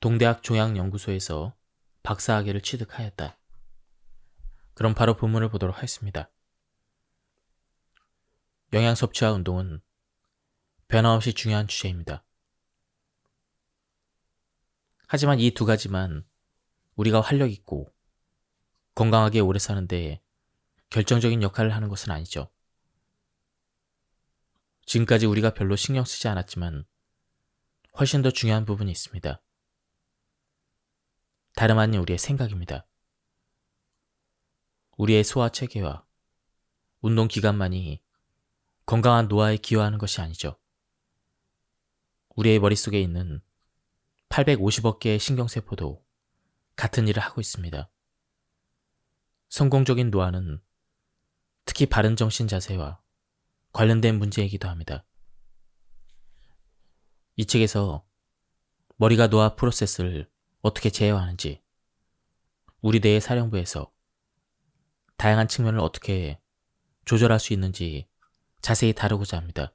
동대학 종양연구소에서 박사학위를 취득하였다. 그럼 바로 본문을 보도록 하겠습니다. 영양 섭취와 운동은 변함없이 중요한 주제입니다. 하지만 이 두 가지만 우리가 활력 있고 건강하게 오래 사는데 결정적인 역할을 하는 것은 아니죠. 지금까지 우리가 별로 신경 쓰지 않았지만 훨씬 더 중요한 부분이 있습니다. 다름 아닌 우리의 생각입니다. 우리의 소화 체계와 운동 기간만이 건강한 노화에 기여하는 것이 아니죠. 우리의 머릿속에 있는 850억 개의 신경세포도 같은 일을 하고 있습니다. 성공적인 노화는 특히 바른 정신 자세와 관련된 문제이기도 합니다. 이 책에서 머리가 노화 프로세스를 어떻게 제어하는지, 우리 뇌의 사령부에서 다양한 측면을 어떻게 조절할 수 있는지 자세히 다루고자 합니다.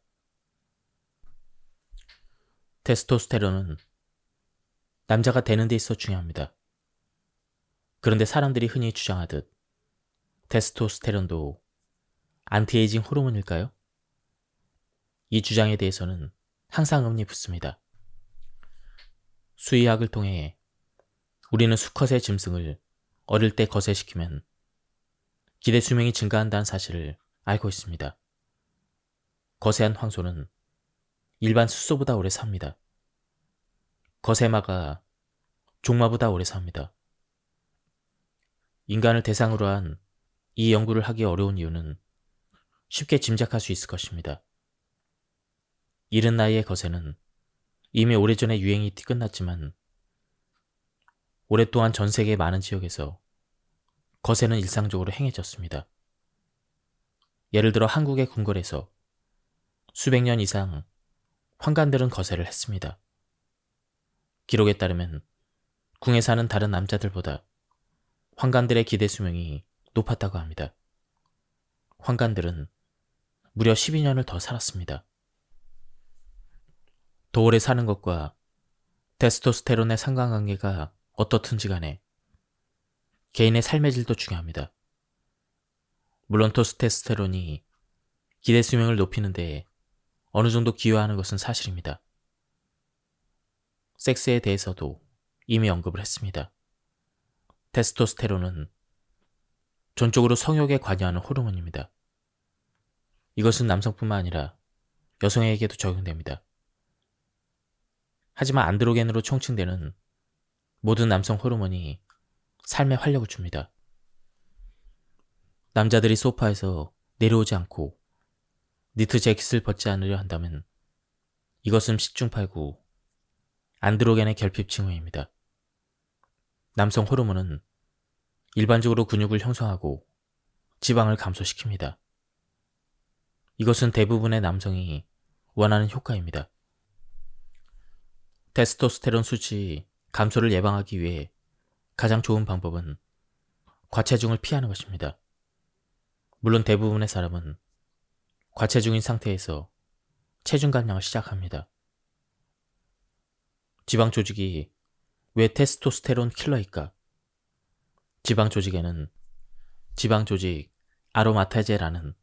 테스토스테론은 남자가 되는 데 있어 중요합니다. 그런데 사람들이 흔히 주장하듯 테스토스테론도 안티에이징 호르몬일까요? 이 주장에 대해서는 항상 의문이 붙습니다. 수의학을 통해 우리는 수컷의 짐승을 어릴 때 거세시키면 기대 수명이 증가한다는 사실을 알고 있습니다. 거세한 황소는 일반 숫소보다 오래 삽니다. 거세마가 종마보다 오래 삽니다. 인간을 대상으로 한 이 연구를 하기 어려운 이유는 쉽게 짐작할 수 있을 것입니다. 이른 나이의 거세는 이미 오래전에 유행이 끝났지만 오랫동안 전 세계 많은 지역에서 거세는 일상적으로 행해졌습니다. 예를 들어 한국의 궁궐에서 수백 년 이상 환관들은 거세를 했습니다. 기록에 따르면 궁에 사는 다른 남자들보다 환관들의 기대 수명이 높았다고 합니다. 환관들은 무려 12년을 더 살았습니다. 더 오래 사는 것과 테스토스테론의 상관관계가 어떻든지 간에 개인의 삶의 질도 중요합니다. 물론 테스토스테론이 기대 수명을 높이는 데 어느 정도 기여하는 것은 사실입니다. 섹스에 대해서도 이미 언급을 했습니다. 테스토스테론은 전적으로 성욕에 관여하는 호르몬입니다. 이것은 남성뿐만 아니라 여성에게도 적용됩니다. 하지만 안드로겐으로 총칭되는 모든 남성 호르몬이 삶에 활력을 줍니다. 남자들이 소파에서 내려오지 않고 니트 재킷을 벗지 않으려 한다면 이것은 십중팔구 안드로겐의 결핍 징후입니다. 남성 호르몬은 일반적으로 근육을 형성하고 지방을 감소시킵니다. 이것은 대부분의 남성이 원하는 효과입니다. 테스토스테론 수치 감소를 예방하기 위해 가장 좋은 방법은 과체중을 피하는 것입니다. 물론 대부분의 사람은 과체중인 상태에서 체중 감량을 시작합니다. 지방 조직이 왜 테스토스테론 킬러일까? 지방 조직에는 지방 조직 아로마타제라는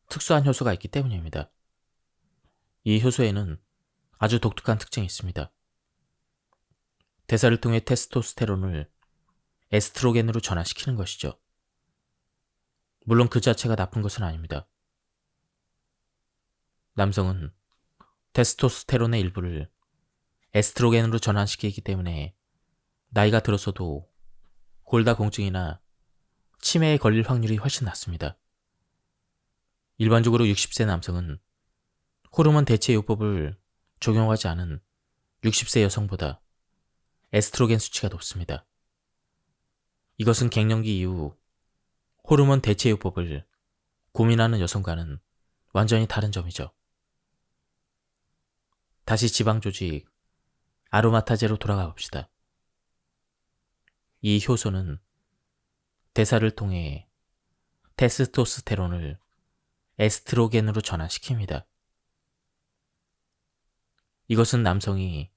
특수한 효소가 있기 때문입니다. 이 효소에는 아주 독특한 특징이 있습니다. 대사를 통해 테스토스테론을 에스트로겐으로 전환시키는 것이죠. 물론 그 자체가 나쁜 것은 아닙니다. 남성은 테스토스테론의 일부를 에스트로겐으로 전환시키기 때문에 나이가 들어서도 골다공증이나 치매에 걸릴 확률이 훨씬 낮습니다. 일반적으로 60세 남성은 호르몬 대체 요법을 적용하지 않은 60세 여성보다 에스트로겐 수치가 높습니다. 이것은 갱년기 이후 호르몬 대체 요법을 고민하는 여성과는 완전히 다른 점이죠. 다시 지방 조직 아로마타제로 돌아가 봅시다. 이 효소는 대사를 통해 테스토스테론을 에스트로겐으로 전환시킵니다. 이것은 남성이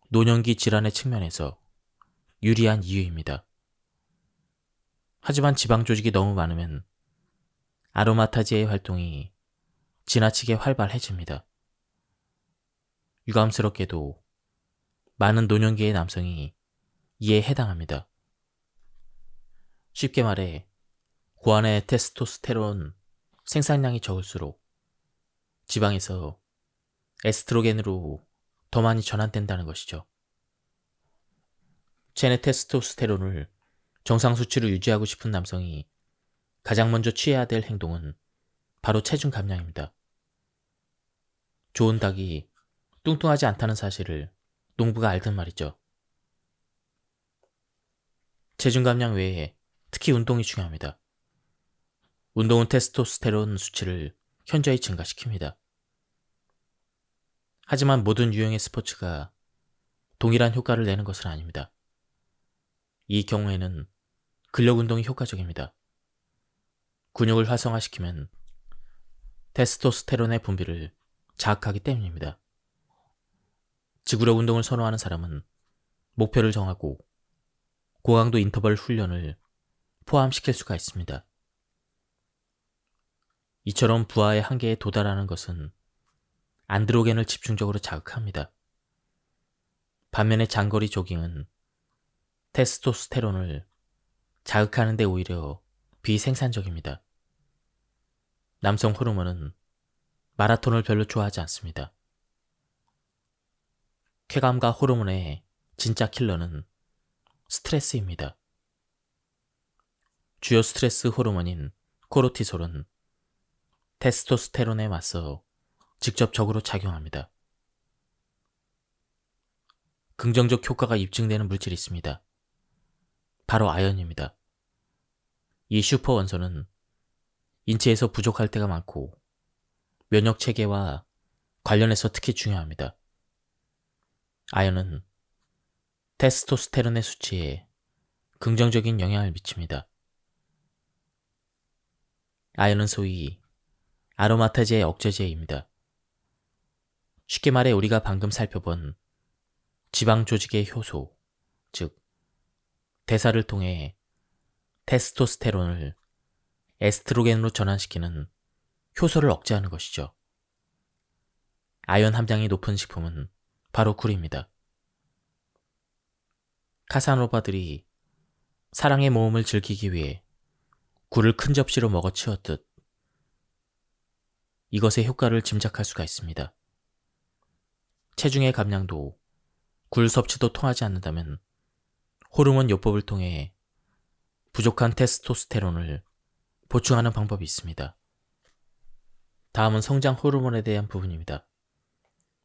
노년기 질환의 측면에서 유리한 이유입니다. 하지만 지방 조직이 너무 많으면 아로마타제의 활동이 지나치게 활발해집니다. 유감스럽게도 많은 노년기의 남성이 이에 해당합니다. 쉽게 말해 고안의 테스토스테론 생산량이 적을수록 지방에서 에스트로겐으로 더 많이 전환된다는 것이죠. 체내 테스토스테론을 정상 수치로 유지하고 싶은 남성이 가장 먼저 취해야 될 행동은 바로 체중 감량입니다. 좋은 닭이 뚱뚱하지 않다는 사실을 농부가 알던 말이죠. 체중 감량 외에 특히 운동이 중요합니다. 운동은 테스토스테론 수치를 현저히 증가시킵니다. 하지만 모든 유형의 스포츠가 동일한 효과를 내는 것은 아닙니다. 이 경우에는 근력 운동이 효과적입니다. 근육을 활성화시키면 테스토스테론의 분비를 자극하기 때문입니다. 지구력 운동을 선호하는 사람은 목표를 정하고 고강도 인터벌 훈련을 포함시킬 수가 있습니다. 이처럼 부하의 한계에 도달하는 것은 안드로겐을 집중적으로 자극합니다. 반면에 장거리 조깅은 테스토스테론을 자극하는데 오히려 비생산적입니다. 남성 호르몬은 마라톤을 별로 좋아하지 않습니다. 쾌감과 호르몬의 진짜 킬러는 스트레스입니다. 주요 스트레스 호르몬인 코르티솔은 테스토스테론에 맞서 직접적으로 작용합니다. 긍정적 효과가 입증되는 물질이 있습니다. 바로 아연입니다. 이 슈퍼 원소는 인체에서 부족할 때가 많고 면역 체계와 관련해서 특히 중요합니다. 아연은 테스토스테론의 수치에 긍정적인 영향을 미칩니다. 아연은 소위 아로마타제의 억제제입니다. 쉽게 말해 우리가 방금 살펴본 지방 조직의 효소, 즉 대사를 통해 테스토스테론을 에스트로겐으로 전환시키는 효소를 억제하는 것이죠. 아연 함량이 높은 식품은 바로 굴입니다. 카사노바들이 사랑의 모험을 즐기기 위해 굴을 큰 접시로 먹어 치웠듯 이것의 효과를 짐작할 수가 있습니다. 체중의 감량도 굴 섭취도 통하지 않는다면 호르몬 요법을 통해 부족한 테스토스테론을 보충하는 방법이 있습니다. 다음은 성장 호르몬에 대한 부분입니다.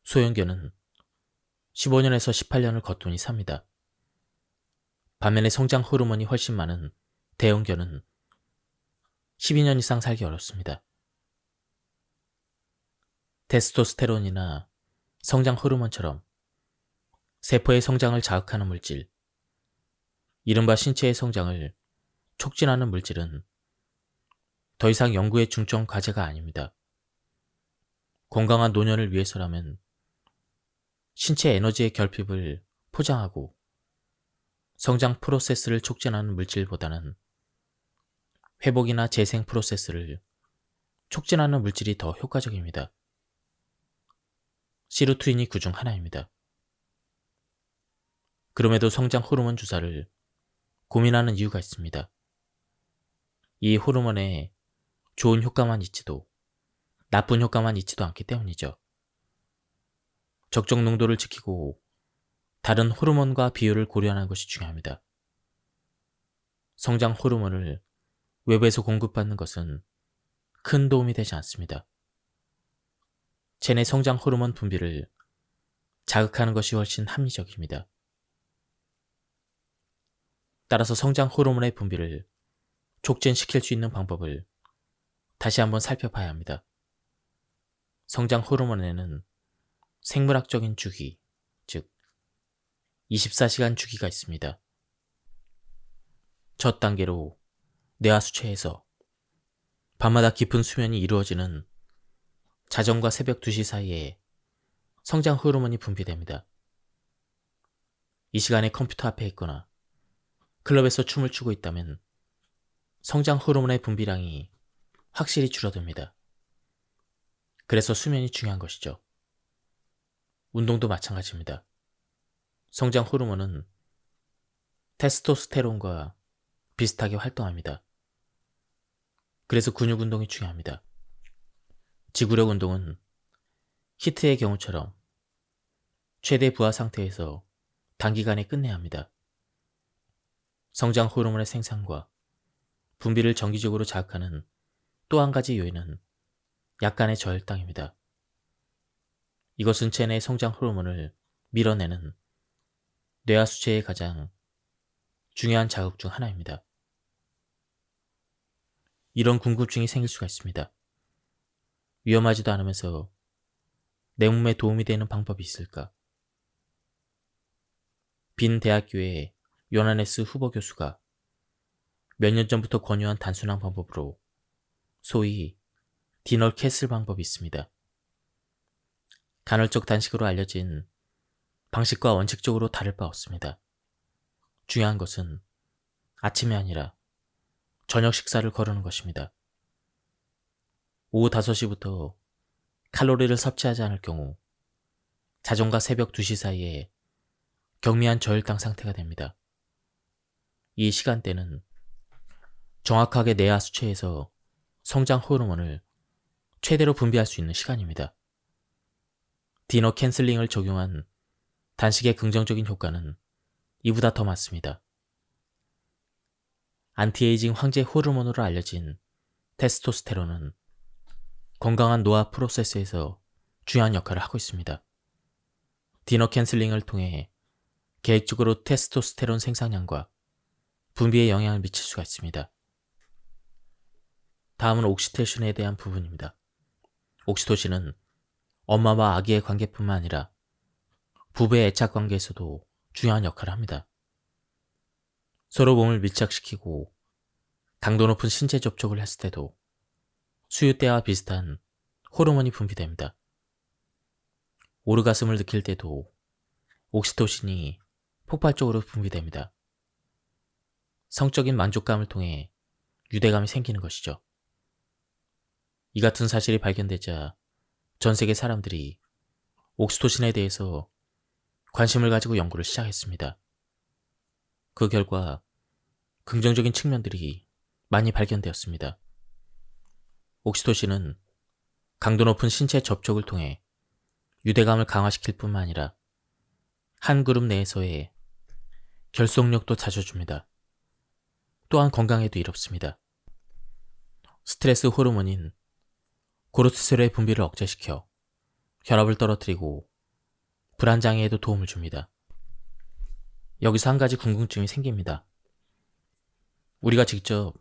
소형견은 15년에서 18년을 거뜬히 삽니다. 반면에 성장 호르몬이 훨씬 많은 대형견은 12년 이상 살기 어렵습니다. 테스토스테론이나 성장 호르몬처럼 세포의 성장을 자극하는 물질, 이른바 신체의 성장을 촉진하는 물질은 더 이상 연구의 중점 과제가 아닙니다. 건강한 노년을 위해서라면 신체 에너지의 결핍을 포장하고 성장 프로세스를 촉진하는 물질보다는 회복이나 재생 프로세스를 촉진하는 물질이 더 효과적입니다. 시루트린이 그 중 하나입니다. 그럼에도 성장 호르몬 주사를 고민하는 이유가 있습니다. 이 호르몬에 좋은 효과만 있지도 나쁜 효과만 있지도 않기 때문이죠. 적정 농도를 지키고 다른 호르몬과 비율을 고려하는 것이 중요합니다. 성장 호르몬을 외부에서 공급받는 것은 큰 도움이 되지 않습니다. 체내 성장 호르몬 분비를 자극하는 것이 훨씬 합리적입니다. 따라서 성장 호르몬의 분비를 촉진시킬 수 있는 방법을 다시 한번 살펴봐야 합니다. 성장 호르몬에는 생물학적인 주기, 즉 24시간 주기가 있습니다. 첫 단계로 뇌하 수체에서 밤마다 깊은 수면이 이루어지는 자정과 새벽 2시 사이에 성장 호르몬이 분비됩니다. 이 시간에 컴퓨터 앞에 있거나 클럽에서 춤을 추고 있다면 성장 호르몬의 분비량이 확실히 줄어듭니다. 그래서 수면이 중요한 것이죠. 운동도 마찬가지입니다. 성장 호르몬은 테스토스테론과 비슷하게 활동합니다. 그래서 근육 운동이 중요합니다. 지구력 운동은 히트의 경우처럼 최대 부하 상태에서 단기간에 끝내야 합니다. 성장 호르몬의 생산과 분비를 정기적으로 자극하는 또 한 가지 요인은 약간의 저혈당입니다. 이것은 체내 성장 호르몬을 밀어내는 뇌하 수체의 가장 중요한 자극 중 하나입니다. 이런 궁금증이 생길 수가 있습니다. 위험하지도 않으면서 내 몸에 도움이 되는 방법이 있을까? 빈 대학교의 요나네스 후보 교수가 몇 년 전부터 권유한 단순한 방법으로 소위 디널 캐슬 방법이 있습니다. 간헐적 단식으로 알려진 방식과 원칙적으로 다를 바 없습니다. 중요한 것은 아침이 아니라 저녁 식사를 거르는 것입니다. 오후 5시부터 칼로리를 섭취하지 않을 경우 자정과 새벽 2시 사이에 경미한 저혈당 상태가 됩니다. 이 시간대는 정확하게 뇌하 수체에서 성장 호르몬을 최대로 분비할 수 있는 시간입니다. 디너 캔슬링을 적용한 단식의 긍정적인 효과는 이보다 더 많습니다. 안티에이징 황제 호르몬으로 알려진 테스토스테론은 건강한 노화 프로세스에서 중요한 역할을 하고 있습니다. 디너 캔슬링을 통해 계획적으로 테스토스테론 생산량과 분비에 영향을 미칠 수가 있습니다. 다음은 옥시토신에 대한 부분입니다. 옥시토신은 엄마와 아기의 관계뿐만 아니라 부부의 애착 관계에서도 중요한 역할을 합니다. 서로 몸을 밀착시키고 강도 높은 신체 접촉을 했을 때도 수유 때와 비슷한 호르몬이 분비됩니다. 오르가슴을 느낄 때도 옥시토신이 폭발적으로 분비됩니다. 성적인 만족감을 통해 유대감이 생기는 것이죠. 이 같은 사실이 발견되자 전 세계 사람들이 옥시토신에 대해서 관심을 가지고 연구를 시작했습니다. 그 결과 긍정적인 측면들이 많이 발견되었습니다. 옥시토신은 강도 높은 신체 접촉을 통해 유대감을 강화시킬 뿐만 아니라 한 그룹 내에서의 결속력도 다져줍니다. 또한 건강에도 이롭습니다. 스트레스 호르몬인 코르티솔의 분비를 억제시켜 혈압을 떨어뜨리고 불안장애에도 도움을 줍니다. 여기서 한 가지 궁금증이 생깁니다. 우리가 직접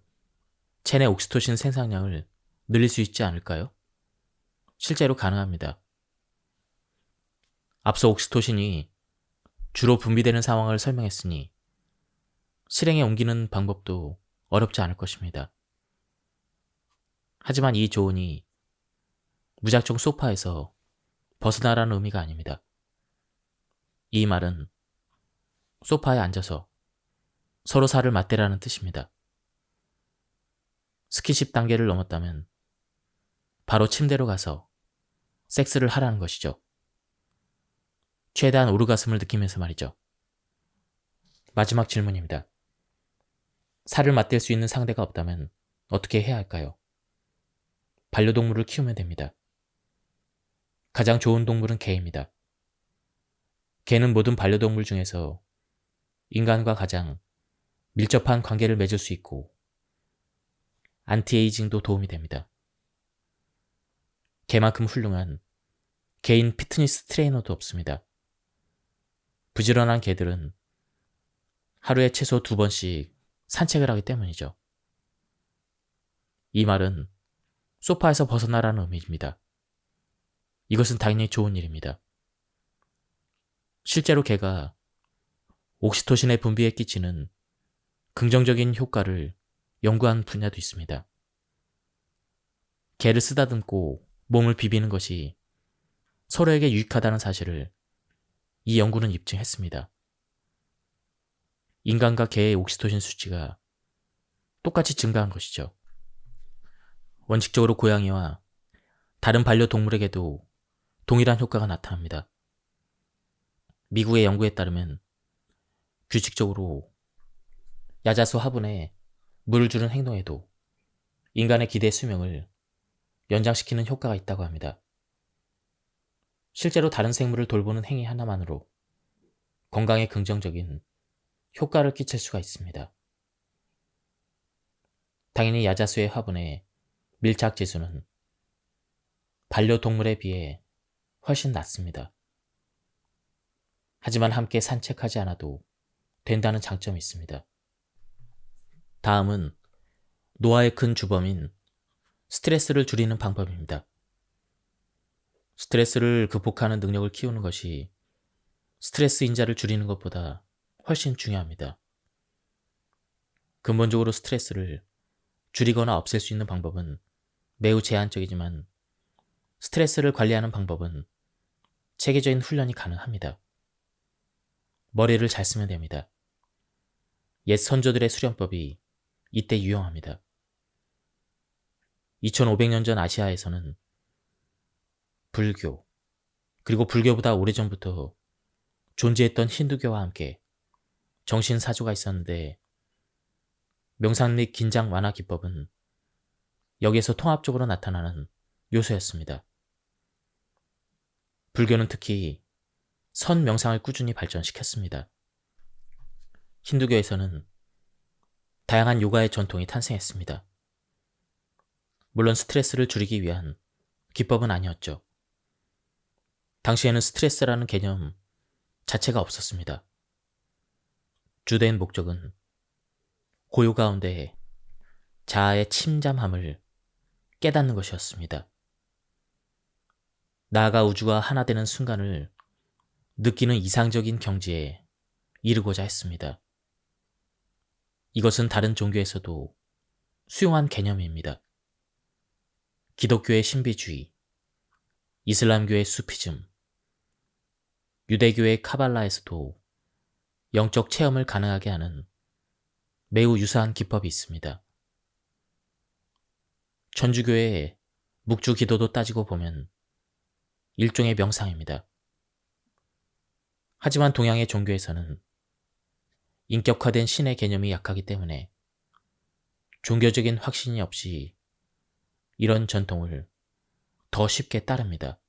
체내 옥시토신 생산량을 늘릴 수 있지 않을까요? 실제로 가능합니다. 앞서 옥시토신이 주로 분비되는 상황을 설명했으니 실행에 옮기는 방법도 어렵지 않을 것입니다. 하지만 이 조언이 무작정 소파에서 벗어나라는 의미가 아닙니다. 이 말은 소파에 앉아서 서로 살을 맞대라는 뜻입니다. 스킨십 단계를 넘었다면 바로 침대로 가서 섹스를 하라는 것이죠. 최대한 오르가슴을 느끼면서 말이죠. 마지막 질문입니다. 살을 맞댈 수 있는 상대가 없다면 어떻게 해야 할까요? 반려동물을 키우면 됩니다. 가장 좋은 동물은 개입니다. 개는 모든 반려동물 중에서 인간과 가장 밀접한 관계를 맺을 수 있고 안티에이징도 도움이 됩니다. 개만큼 훌륭한 개인 피트니스 트레이너도 없습니다. 부지런한 개들은 하루에 최소 2번씩 산책을 하기 때문이죠. 이 말은 소파에서 벗어나라는 의미입니다. 이것은 당연히 좋은 일입니다. 실제로 개가 옥시토신의 분비에 끼치는 긍정적인 효과를 연구한 분야도 있습니다. 개를 쓰다듬고 몸을 비비는 것이 서로에게 유익하다는 사실을 이 연구는 입증했습니다. 인간과 개의 옥시토신 수치가 똑같이 증가한 것이죠. 원칙적으로 고양이와 다른 반려동물에게도 동일한 효과가 나타납니다. 미국의 연구에 따르면 규칙적으로 야자수 화분에 물을 주는 행동에도 인간의 기대 수명을 연장시키는 효과가 있다고 합니다. 실제로 다른 생물을 돌보는 행위 하나만으로 건강에 긍정적인 효과를 끼칠 수가 있습니다. 당연히 야자수의 화분의 밀착 지수는 반려동물에 비해 훨씬 낮습니다. 하지만 함께 산책하지 않아도 된다는 장점이 있습니다. 다음은 노화의 큰 주범인 스트레스를 줄이는 방법입니다. 스트레스를 극복하는 능력을 키우는 것이 스트레스 인자를 줄이는 것보다 훨씬 중요합니다. 근본적으로 스트레스를 줄이거나 없앨 수 있는 방법은 매우 제한적이지만 스트레스를 관리하는 방법은 체계적인 훈련이 가능합니다. 머리를 잘 쓰면 됩니다. 옛 선조들의 수련법이 이때 유용합니다. 2500년 전 아시아에서는 불교, 그리고 불교보다 오래전부터 존재했던 힌두교와 함께 정신사조가 있었는데 명상 및 긴장 완화 기법은 여기에서 통합적으로 나타나는 요소였습니다. 불교는 특히 선 명상을 꾸준히 발전시켰습니다. 힌두교에서는 다양한 요가의 전통이 탄생했습니다. 물론 스트레스를 줄이기 위한 기법은 아니었죠. 당시에는 스트레스라는 개념 자체가 없었습니다. 주된 목적은 고요 가운데 자아의 침잠함을 깨닫는 것이었습니다. 나아가 우주와 하나 되는 순간을 느끼는 이상적인 경지에 이르고자 했습니다. 이것은 다른 종교에서도 수용한 개념입니다. 기독교의 신비주의, 이슬람교의 수피즘, 유대교의 카발라에서도 영적 체험을 가능하게 하는 매우 유사한 기법이 있습니다. 천주교의 묵주 기도도 따지고 보면 일종의 명상입니다. 하지만 동양의 종교에서는 인격화된 신의 개념이 약하기 때문에 종교적인 확신이 없이 이런 전통을 더 쉽게 따릅니다.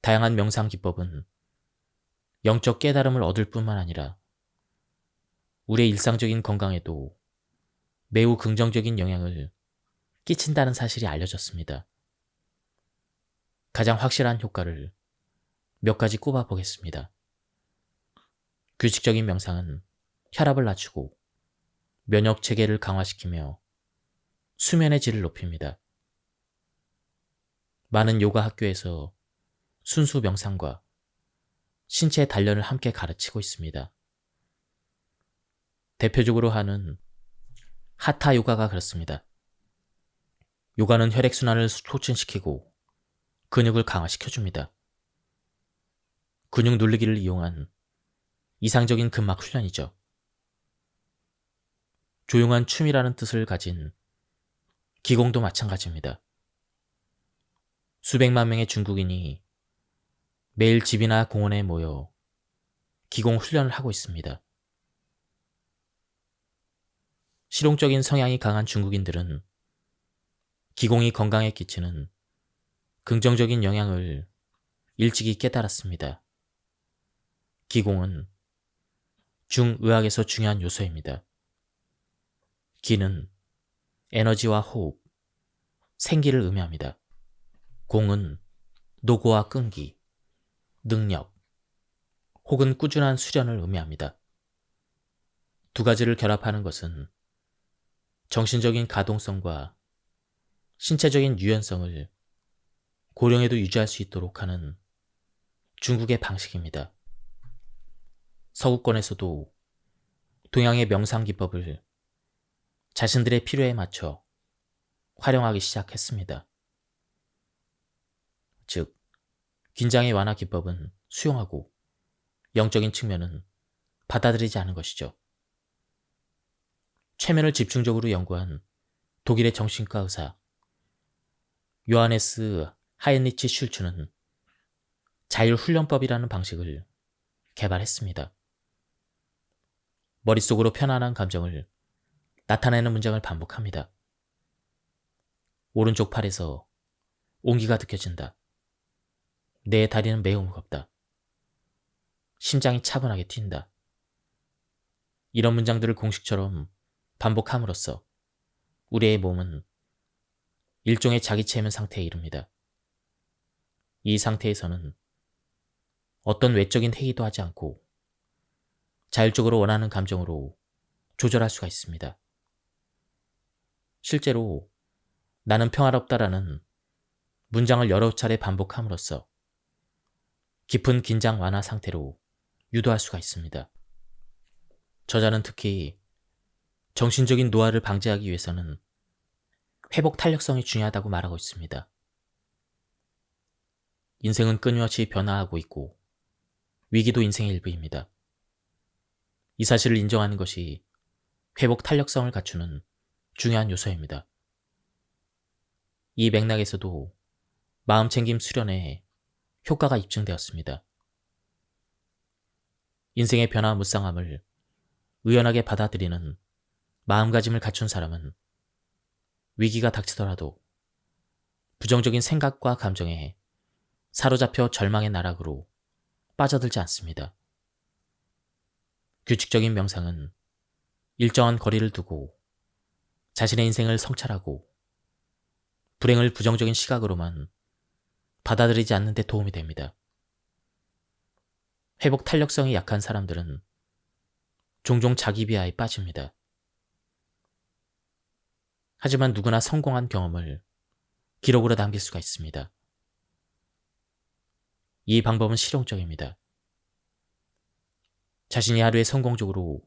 다양한 명상 기법은 영적 깨달음을 얻을 뿐만 아니라 우리의 일상적인 건강에도 매우 긍정적인 영향을 끼친다는 사실이 알려졌습니다. 가장 확실한 효과를 몇 가지 꼽아 보겠습니다. 규칙적인 명상은 혈압을 낮추고 면역 체계를 강화시키며 수면의 질을 높입니다. 많은 요가 학교에서 순수 명상과 신체 단련을 함께 가르치고 있습니다. 대표적으로 하는 하타 요가가 그렇습니다. 요가는 혈액순환을 촉진시키고 근육을 강화시켜줍니다. 근육 눌리기를 이용한 이상적인 근막 훈련이죠. 조용한 춤이라는 뜻을 가진 기공도 마찬가지입니다. 수백만 명의 중국인이 매일 집이나 공원에 모여 기공 훈련을 하고 있습니다. 실용적인 성향이 강한 중국인들은 기공이 건강에 끼치는 긍정적인 영향을 일찍이 깨달았습니다. 기공은 중의학에서 중요한 요소입니다. 기는 에너지와 호흡, 생기를 의미합니다. 공은 노고와 끈기, 능력, 혹은 꾸준한 수련을 의미합니다. 두 가지를 결합하는 것은 정신적인 가동성과 신체적인 유연성을 고령에도 유지할 수 있도록 하는 중국의 방식입니다. 서구권에서도 동양의 명상 기법을 자신들의 필요에 맞춰 활용하기 시작했습니다. 즉, 긴장의 완화 기법은 수용하고 영적인 측면은 받아들이지 않은 것이죠. 최면을 집중적으로 연구한 독일의 정신과 의사 요하네스 하이니치 슐츠는 자율훈련법이라는 방식을 개발했습니다. 머릿속으로 편안한 감정을 나타내는 문장을 반복합니다. 오른쪽 팔에서 온기가 느껴진다. 내 다리는 매우 무겁다. 심장이 차분하게 뛴다. 이런 문장들을 공식처럼 반복함으로써 우리의 몸은 일종의 자기 체면 상태에 이릅니다. 이 상태에서는 어떤 외적인 회의도 하지 않고 자율적으로 원하는 감정으로 조절할 수가 있습니다. 실제로 나는 평화롭다라는 문장을 여러 차례 반복함으로써 깊은 긴장 완화 상태로 유도할 수가 있습니다. 저자는 특히 정신적인 노화를 방지하기 위해서는 회복 탄력성이 중요하다고 말하고 있습니다. 인생은 끊임없이 변화하고 있고 위기도 인생의 일부입니다. 이 사실을 인정하는 것이 회복 탄력성을 갖추는 중요한 요소입니다. 이 맥락에서도 마음챙김 수련에 효과가 입증되었습니다. 인생의 변화 무쌍함을 의연하게 받아들이는 마음가짐을 갖춘 사람은 위기가 닥치더라도 부정적인 생각과 감정에 사로잡혀 절망의 나락으로 빠져들지 않습니다. 규칙적인 명상은 일정한 거리를 두고 자신의 인생을 성찰하고 불행을 부정적인 시각으로만 받아들이지 않는 데 도움이 됩니다. 회복 탄력성이 약한 사람들은 종종 자기 비하에 빠집니다. 하지만 누구나 성공한 경험을 기록으로 남길 수가 있습니다. 이 방법은 실용적입니다. 자신이 하루에 성공적으로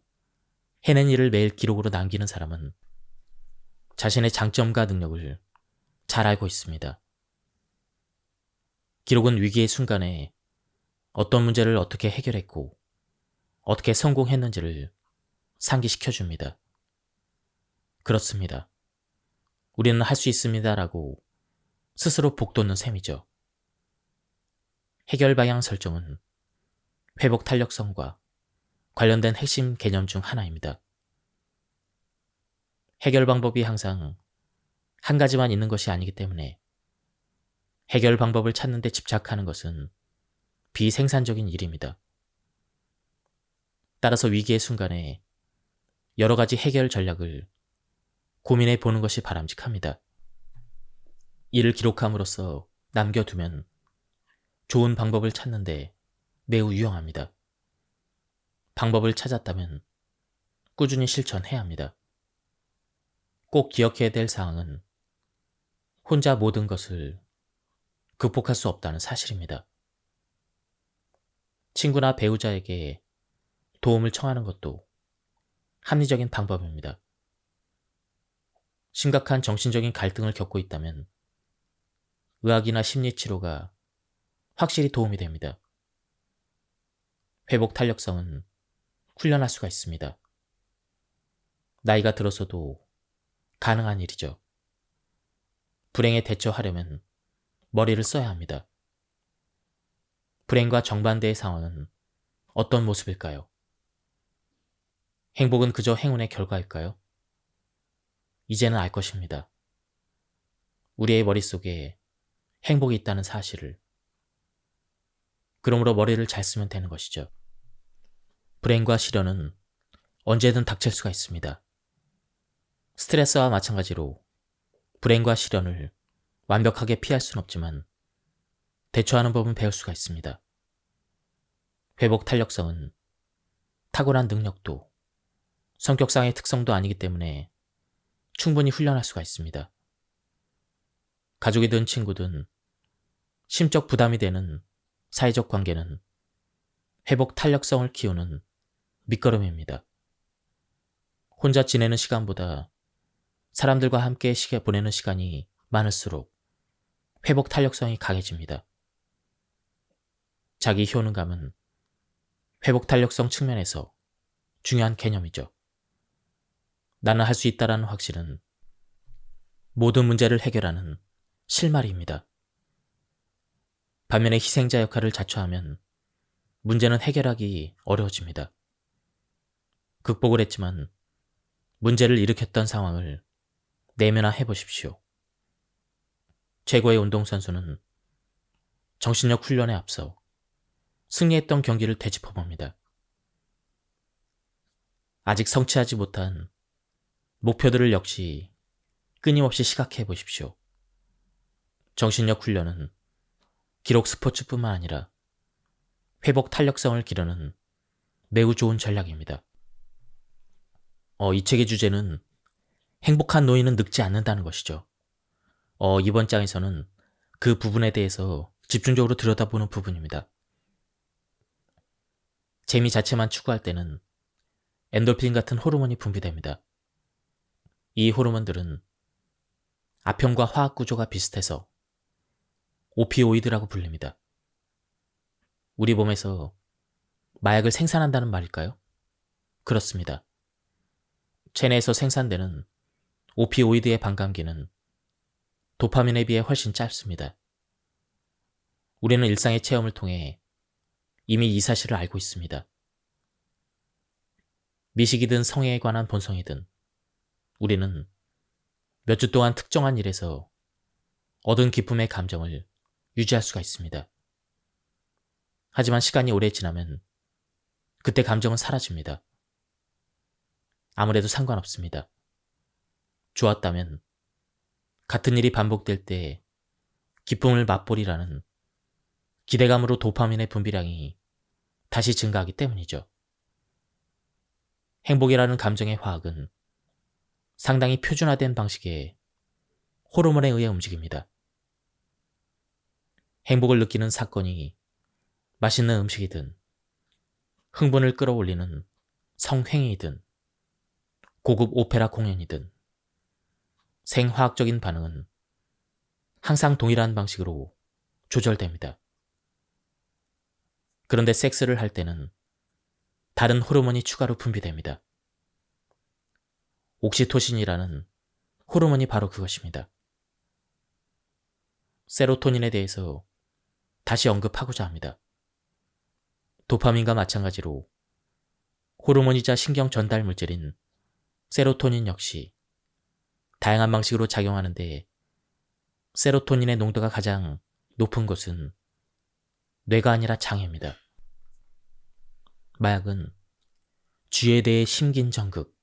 해낸 일을 매일 기록으로 남기는 사람은 자신의 장점과 능력을 잘 알고 있습니다. 기록은 위기의 순간에 어떤 문제를 어떻게 해결했고 어떻게 성공했는지를 상기시켜줍니다. 그렇습니다. 우리는 할 수 있습니다라고 스스로 복돋는 셈이죠. 해결 방향 설정은 회복 탄력성과 관련된 핵심 개념 중 하나입니다. 해결 방법이 항상 한 가지만 있는 것이 아니기 때문에 해결 방법을 찾는 데 집착하는 것은 비생산적인 일입니다. 따라서 위기의 순간에 여러 가지 해결 전략을 고민해 보는 것이 바람직합니다. 이를 기록함으로써 남겨두면 좋은 방법을 찾는데 매우 유용합니다. 방법을 찾았다면 꾸준히 실천해야 합니다. 꼭 기억해야 될 사항은 혼자 모든 것을 극복할 수 없다는 사실입니다. 친구나 배우자에게 도움을 청하는 것도 합리적인 방법입니다. 심각한 정신적인 갈등을 겪고 있다면 의학이나 심리치료가 확실히 도움이 됩니다. 회복 탄력성은 훈련할 수가 있습니다. 나이가 들어서도 가능한 일이죠. 불행에 대처하려면 머리를 써야 합니다. 불행과 정반대의 상황은 어떤 모습일까요? 행복은 그저 행운의 결과일까요? 이제는 알 것입니다. 우리의 머릿속에 행복이 있다는 사실을. 그러므로 머리를 잘 쓰면 되는 것이죠. 불행과 시련은 언제든 닥칠 수가 있습니다. 스트레스와 마찬가지로 불행과 시련을 완벽하게 피할 수는 없지만 대처하는 법은 배울 수가 있습니다. 회복 탄력성은 타고난 능력도 성격상의 특성도 아니기 때문에 충분히 훈련할 수가 있습니다. 가족이든 친구든 심적 부담이 되는 사회적 관계는 회복 탄력성을 키우는 밑거름입니다. 혼자 지내는 시간보다 사람들과 함께 보내는 시간이 많을수록 회복 탄력성이 강해집니다. 자기 효능감은 회복 탄력성 측면에서 중요한 개념이죠. 나는 할 수 있다라는 확신은 모든 문제를 해결하는 실마리입니다. 반면에 희생자 역할을 자처하면 문제는 해결하기 어려워집니다. 극복을 했지만 문제를 일으켰던 상황을 내면화해 보십시오. 최고의 운동선수는 정신력 훈련에 앞서 승리했던 경기를 되짚어봅니다. 아직 성취하지 못한 목표들을 역시 끊임없이 시각해 보십시오. 정신력 훈련은 기록 스포츠뿐만 아니라 회복 탄력성을 기르는 매우 좋은 전략입니다. 이 책의 주제는 행복한 노인은 늙지 않는다는 것이죠. 이번 장에서는 그 부분에 대해서 집중적으로 들여다보는 부분입니다. 재미 자체만 추구할 때는 엔돌핀 같은 호르몬이 분비됩니다. 이 호르몬들은 아편과 화학 구조가 비슷해서 오피오이드라고 불립니다. 우리 몸에서 마약을 생산한다는 말일까요? 그렇습니다. 체내에서 생산되는 오피오이드의 반감기는 도파민에 비해 훨씬 짧습니다. 우리는 일상의 체험을 통해 이미 이 사실을 알고 있습니다. 미식이든 성애에 관한 본성이든 우리는 몇 주 동안 특정한 일에서 얻은 기쁨의 감정을 유지할 수가 있습니다. 하지만 시간이 오래 지나면 그때 감정은 사라집니다. 아무래도 상관없습니다. 좋았다면 같은 일이 반복될 때 기쁨을 맛보리라는 기대감으로 도파민의 분비량이 다시 증가하기 때문이죠. 행복이라는 감정의 화학은 상당히 표준화된 방식의 호르몬에 의해 움직입니다. 행복을 느끼는 사건이 맛있는 음식이든 흥분을 끌어올리는 성행위이든 고급 오페라 공연이든 생화학적인 반응은 항상 동일한 방식으로 조절됩니다. 그런데 섹스를 할 때는 다른 호르몬이 추가로 분비됩니다. 옥시토신이라는 호르몬이 바로 그것입니다. 세로토닌에 대해서 다시 언급하고자 합니다. 도파민과 마찬가지로 호르몬이자 신경 전달 물질인 세로토닌 역시 다양한 방식으로 작용하는데 세로토닌의 농도가 가장 높은 곳은 뇌가 아니라 장애입니다. 마약은 쥐에 대해 심긴정극,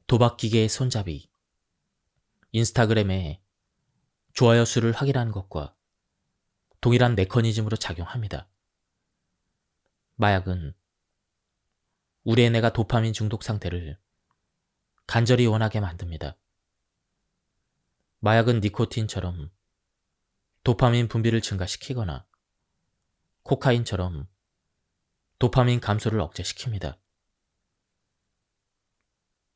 도박기계의 손잡이, 인스타그램의 좋아요 수를 확인하는 것과 동일한 메커니즘으로 작용합니다. 마약은 우리의 뇌가 도파민 중독 상태를 간절히 원하게 만듭니다. 마약은 니코틴처럼 도파민 분비를 증가시키거나 코카인처럼 도파민 감소를 억제시킵니다.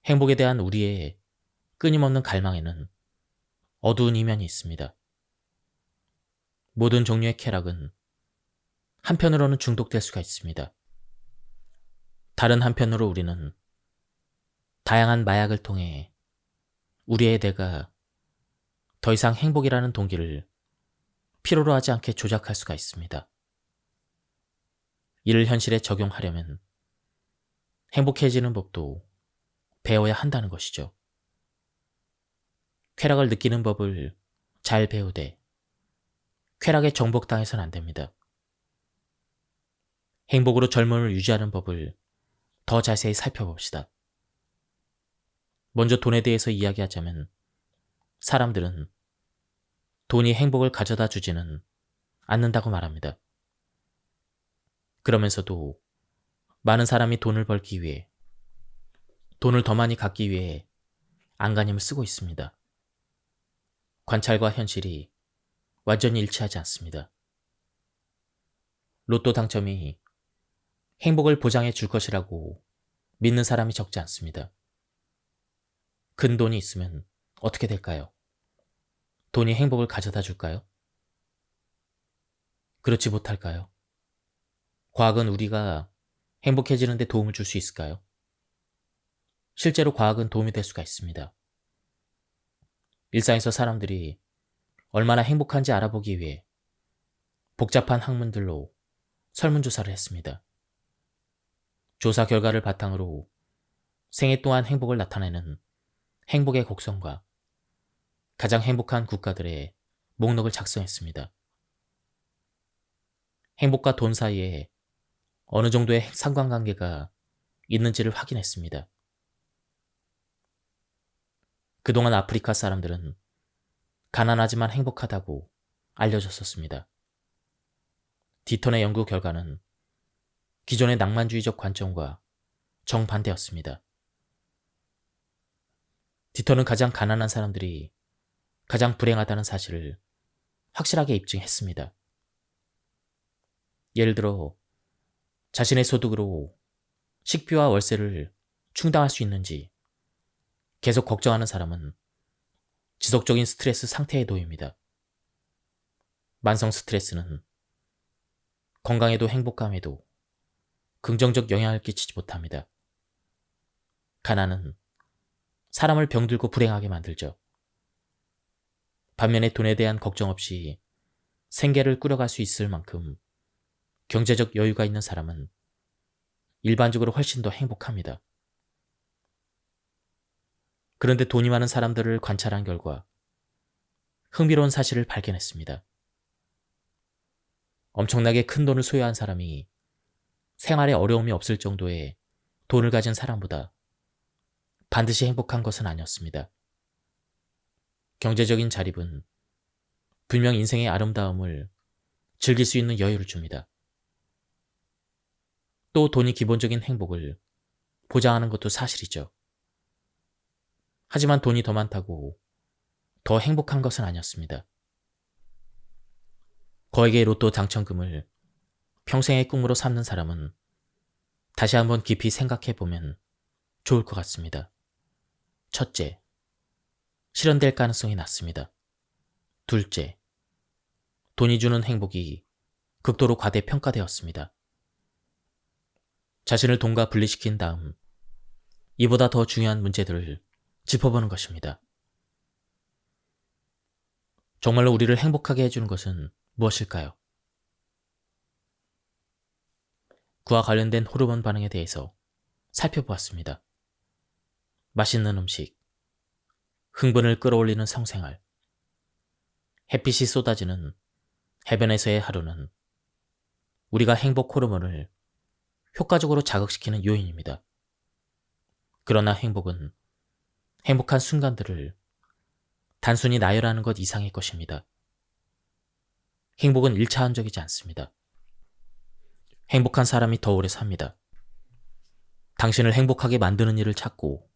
행복에 대한 우리의 끊임없는 갈망에는 어두운 이면이 있습니다. 모든 종류의 쾌락은 한편으로는 중독될 수가 있습니다. 다른 한편으로 우리는 다양한 마약을 통해 우리의 뇌가 더 이상 행복이라는 동기를 필요로 하지 않게 조작할 수가 있습니다. 이를 현실에 적용하려면 행복해지는 법도 배워야 한다는 것이죠. 쾌락을 느끼는 법을 잘 배우되 쾌락에 정복당해서는 안 됩니다. 행복으로 젊음을 유지하는 법을 더 자세히 살펴봅시다. 먼저 돈에 대해서 이야기하자면 사람들은 돈이 행복을 가져다 주지는 않는다고 말합니다. 그러면서도 많은 사람이 돈을 벌기 위해, 돈을 더 많이 갖기 위해 안간힘을 쓰고 있습니다. 관찰과 현실이 완전히 일치하지 않습니다. 로또 당첨이 행복을 보장해 줄 것이라고 믿는 사람이 적지 않습니다. 큰 돈이 있으면 어떻게 될까요? 돈이 행복을 가져다 줄까요? 그렇지 못할까요? 과학은 우리가 행복해지는 데 도움을 줄 수 있을까요? 실제로 과학은 도움이 될 수가 있습니다. 일상에서 사람들이 얼마나 행복한지 알아보기 위해 복잡한 학문들로 설문조사를 했습니다. 조사 결과를 바탕으로 생애 동안 행복을 나타내는 행복의 곡선과 가장 행복한 국가들의 목록을 작성했습니다. 행복과 돈 사이에 어느 정도의 상관관계가 있는지를 확인했습니다. 그동안 아프리카 사람들은 가난하지만 행복하다고 알려졌었습니다. 디턴의 연구 결과는 기존의 낭만주의적 관점과 정반대였습니다. 디턴은 가장 가난한 사람들이 가장 불행하다는 사실을 확실하게 입증했습니다. 예를 들어 자신의 소득으로 식비와 월세를 충당할 수 있는지 계속 걱정하는 사람은 지속적인 스트레스 상태에 놓입니다. 만성 스트레스는 건강에도 행복감에도 긍정적 영향을 끼치지 못합니다. 가난은 사람을 병들고 불행하게 만들죠. 반면에 돈에 대한 걱정 없이 생계를 꾸려갈 수 있을 만큼 경제적 여유가 있는 사람은 일반적으로 훨씬 더 행복합니다. 그런데 돈이 많은 사람들을 관찰한 결과 흥미로운 사실을 발견했습니다. 엄청나게 큰 돈을 소유한 사람이 생활에 어려움이 없을 정도의 돈을 가진 사람보다 반드시 행복한 것은 아니었습니다. 경제적인 자립은 분명 인생의 아름다움을 즐길 수 있는 여유를 줍니다. 또 돈이 기본적인 행복을 보장하는 것도 사실이죠. 하지만 돈이 더 많다고 더 행복한 것은 아니었습니다. 거액의 로또 당첨금을 평생의 꿈으로 삼는 사람은 다시 한번 깊이 생각해 보면 좋을 것 같습니다. 첫째, 실현될 가능성이 낮습니다. 둘째, 돈이 주는 행복이 극도로 과대평가되었습니다. 자신을 돈과 분리시킨 다음 이보다 더 중요한 문제들을 짚어보는 것입니다. 정말로 우리를 행복하게 해주는 것은 무엇일까요? 그와 관련된 호르몬 반응에 대해서 살펴보았습니다. 맛있는 음식, 흥분을 끌어올리는 성생활, 햇빛이 쏟아지는 해변에서의 하루는 우리가 행복 호르몬을 효과적으로 자극시키는 요인입니다. 그러나 행복은 행복한 순간들을 단순히 나열하는 것 이상의 것입니다. 행복은 1차원적이지 않습니다. 행복한 사람이 더 오래 삽니다. 당신을 행복하게 만드는 일을 찾고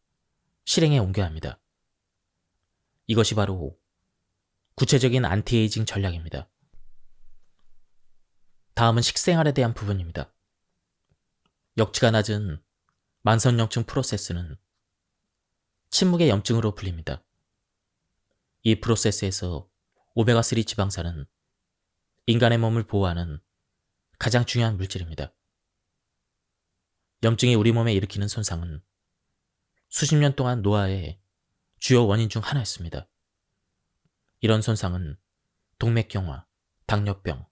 실행에 옮겨야 합니다. 이것이 바로 구체적인 안티에이징 전략입니다. 다음은 식생활에 대한 부분입니다. 역치가 낮은 만성염증 프로세스는 침묵의 염증으로 불립니다. 이 프로세스에서 오메가3 지방산은 인간의 몸을 보호하는 가장 중요한 물질입니다. 염증이 우리 몸에 일으키는 손상은 수십 년 동안 노화의 주요 원인 중 하나였습니다. 이런 손상은 동맥경화, 당뇨병,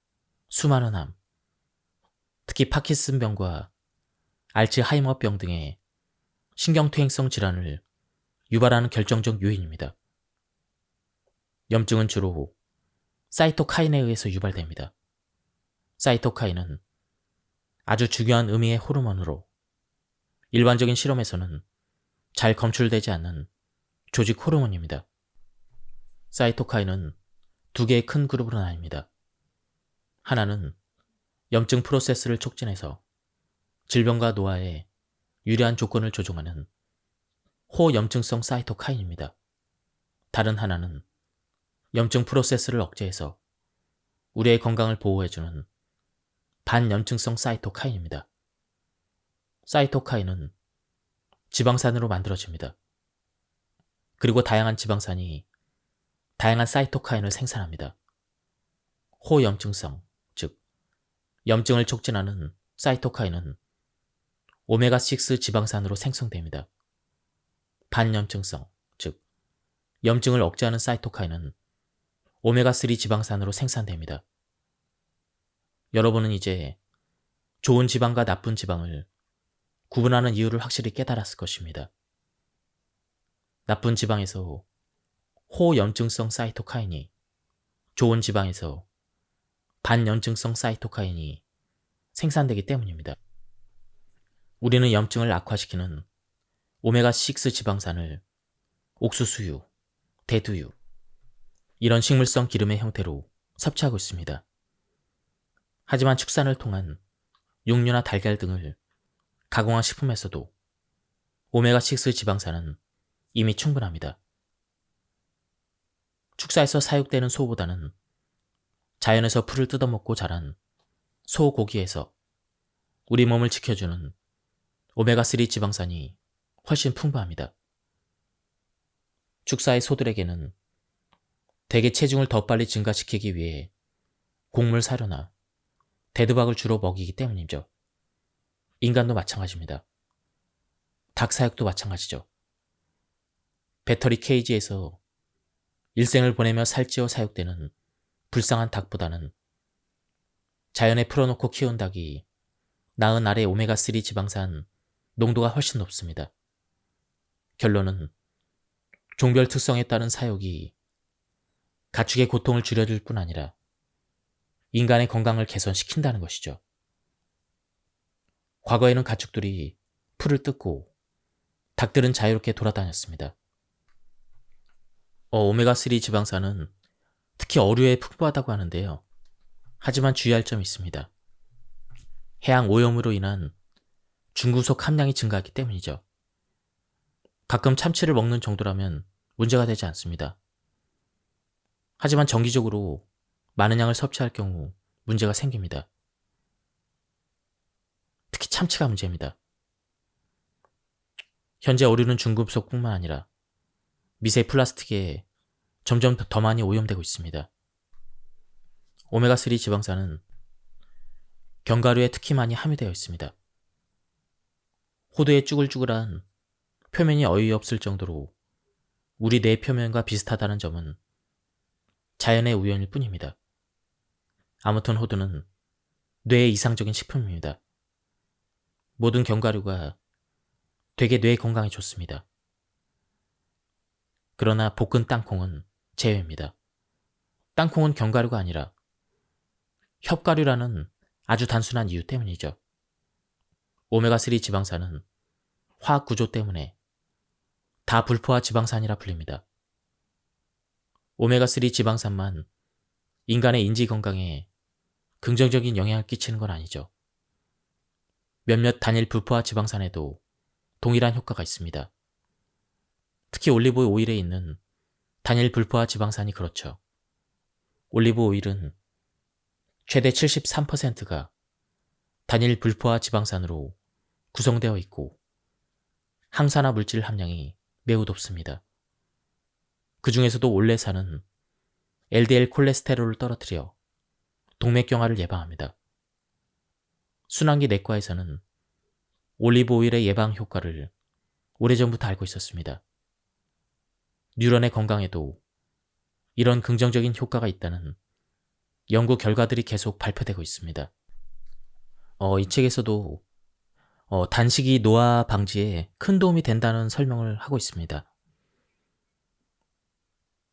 수많은 암, 특히 파킨슨병과 알츠하이머병 등의 신경퇴행성 질환을 유발하는 결정적 요인입니다. 염증은 주로 사이토카인에 의해서 유발됩니다. 사이토카인은 아주 중요한 의미의 호르몬으로 일반적인 실험에서는 잘 검출되지 않는 조직 호르몬입니다. 사이토카인은 두 개의 큰 그룹으로 나뉩니다. 하나는 염증 프로세스를 촉진해서 질병과 노화에 유리한 조건을 조종하는 호염증성 사이토카인입니다. 다른 하나는 염증 프로세스를 억제해서 우리의 건강을 보호해주는 반염증성 사이토카인입니다. 사이토카인은 지방산으로 만들어집니다. 그리고 다양한 지방산이 다양한 사이토카인을 생산합니다. 호염증성, 즉 염증을 촉진하는 사이토카인은 오메가6 지방산으로 생성됩니다. 반염증성, 즉 염증을 억제하는 사이토카인은 오메가3 지방산으로 생산됩니다. 여러분은 이제 좋은 지방과 나쁜 지방을 구분하는 이유를 확실히 깨달았을 것입니다. 나쁜 지방에서 호염증성 사이토카인이, 좋은 지방에서 반염증성 사이토카인이 생산되기 때문입니다. 우리는 염증을 악화시키는 오메가6 지방산을 옥수수유, 대두유, 이런 식물성 기름의 형태로 섭취하고 있습니다. 하지만 축산을 통한 육류나 달걀 등을 가공한 식품에서도 오메가6 지방산은 이미 충분합니다. 축사에서 사육되는 소보다는 자연에서 풀을 뜯어먹고 자란 소고기에서 우리 몸을 지켜주는 오메가3 지방산이 훨씬 풍부합니다. 축사의 소들에게는 대개 체중을 더 빨리 증가시키기 위해 곡물 사료나 대두박을 주로 먹이기 때문이죠. 인간도 마찬가지입니다. 닭 사육도 마찬가지죠. 배터리 케이지에서 일생을 보내며 살찌워 사육되는 불쌍한 닭보다는 자연에 풀어놓고 키운 닭이 나은 아래 오메가3 지방산 농도가 훨씬 높습니다. 결론은 종별 특성에 따른 사육이 가축의 고통을 줄여줄 뿐 아니라 인간의 건강을 개선시킨다는 것이죠. 과거에는 가축들이 풀을 뜯고 닭들은 자유롭게 돌아다녔습니다. 오메가3 지방산은 특히 어류에 풍부하다고 하는데요. 하지만 주의할 점이 있습니다. 해양 오염으로 인한 중금속 함량이 증가하기 때문이죠. 가끔 참치를 먹는 정도라면 문제가 되지 않습니다. 하지만 정기적으로 많은 양을 섭취할 경우 문제가 생깁니다. 특히 참치가 문제입니다. 현재 어류는 중금속뿐만 아니라 미세 플라스틱에 점점 더 많이 오염되고 있습니다. 오메가3 지방산은 견과류에 특히 많이 함유되어 있습니다. 호두의 쭈글쭈글한 표면이 어이없을 정도로 우리 뇌 표면과 비슷하다는 점은 자연의 우연일 뿐입니다. 아무튼 호두는 뇌에 이상적인 식품입니다. 모든 견과류가 되게 뇌 건강에 좋습니다. 그러나 볶은 땅콩은 제외입니다. 땅콩은 견과류가 아니라 협가류라는 아주 단순한 이유 때문이죠. 오메가3 지방산은 화학 구조 때문에 다 불포화 지방산이라 불립니다. 오메가3 지방산만 인간의 인지 건강에 긍정적인 영향을 끼치는 건 아니죠. 몇몇 단일 불포화 지방산에도 동일한 효과가 있습니다. 특히 올리브 오일에 있는 단일 불포화 지방산이 그렇죠. 올리브 오일은 최대 73%가 단일 불포화 지방산으로 구성되어 있고 항산화 물질 함량이 매우 높습니다. 그 중에서도 올레산은 LDL 콜레스테롤을 떨어뜨려 동맥경화를 예방합니다. 순환기 내과에서는 올리브 오일의 예방 효과를 오래전부터 알고 있었습니다. 뉴런의 건강에도 이런 긍정적인 효과가 있다는 연구 결과들이 계속 발표되고 있습니다. 이 책에서도 단식이 노화 방지에 큰 도움이 된다는 설명을 하고 있습니다.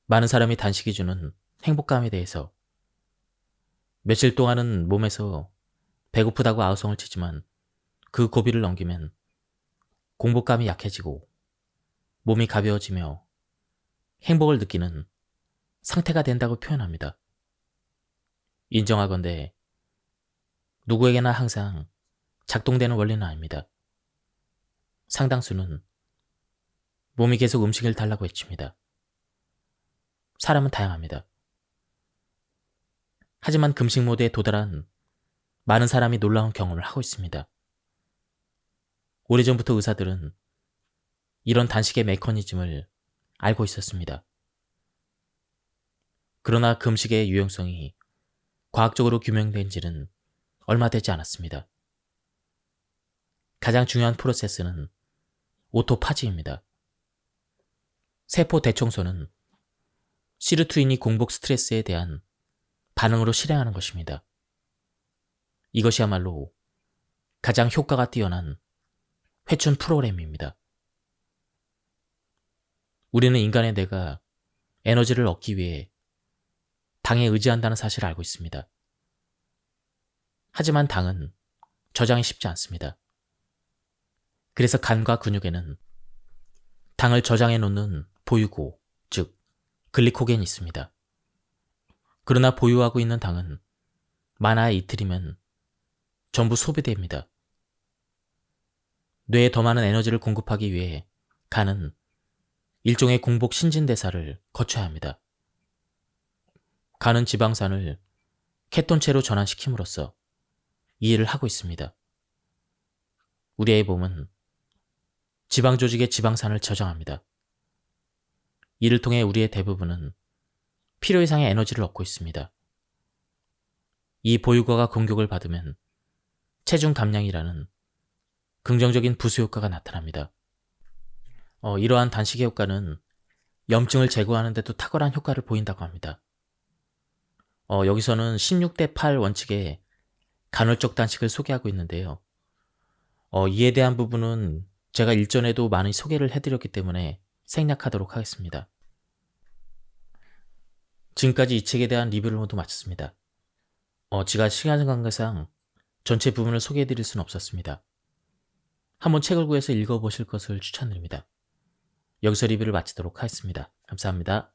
많은 사람이 단식이 주는 행복감에 대해서 며칠 동안은 몸에서 배고프다고 아우성을 치지만 그 고비를 넘기면 공복감이 약해지고 몸이 가벼워지며 행복을 느끼는 상태가 된다고 표현합니다. 인정하건대 누구에게나 항상 작동되는 원리는 아닙니다. 상당수는 몸이 계속 음식을 달라고 외칩니다. 사람은 다양합니다. 하지만 금식 모드에 도달한 많은 사람이 놀라운 경험을 하고 있습니다. 오래전부터 의사들은 이런 단식의 메커니즘을 알고 있었습니다. 그러나 금식의 유용성이 과학적으로 규명된지는 얼마 되지 않았습니다. 가장 중요한 프로세스는 오토파지입니다. 세포 대청소는 시르투인이 공복 스트레스에 대한 반응으로 실행하는 것입니다. 이것이야말로 가장 효과가 뛰어난 회춘 프로그램입니다. 우리는 인간의 뇌가 에너지를 얻기 위해 당에 의지한다는 사실을 알고 있습니다. 하지만 당은 저장이 쉽지 않습니다. 그래서 간과 근육에는 당을 저장해 놓는 보유고, 즉 글리코겐이 있습니다. 그러나 보유하고 있는 당은 많아야 이틀이면 전부 소비됩니다. 뇌에 더 많은 에너지를 공급하기 위해 간은 일종의 공복 신진대사를 거쳐야 합니다. 간은 지방산을 케톤체로 전환시킴으로써 이 일을 하고 있습니다. 우리의 몸은 지방 조직의 지방산을 저장합니다. 이를 통해 우리의 대부분은 필요 이상의 에너지를 얻고 있습니다. 이 보유고가 공격을 받으면 체중 감량이라는 긍정적인 부수 효과가 나타납니다. 이러한 단식의 효과는 염증을 제거하는 데도 탁월한 효과를 보인다고 합니다. 여기서는 16대8 원칙의 간헐적 단식을 소개하고 있는데요. 이에 대한 부분은 제가 일전에도 많이 소개를 해드렸기 때문에 생략하도록 하겠습니다. 지금까지 이 책에 대한 리뷰를 모두 마쳤습니다. 제가 시간 관계상 전체 부분을 소개해드릴 수는 없었습니다. 한번 책을 구해서 읽어보실 것을 추천드립니다. 여기서 리뷰를 마치도록 하겠습니다. 감사합니다.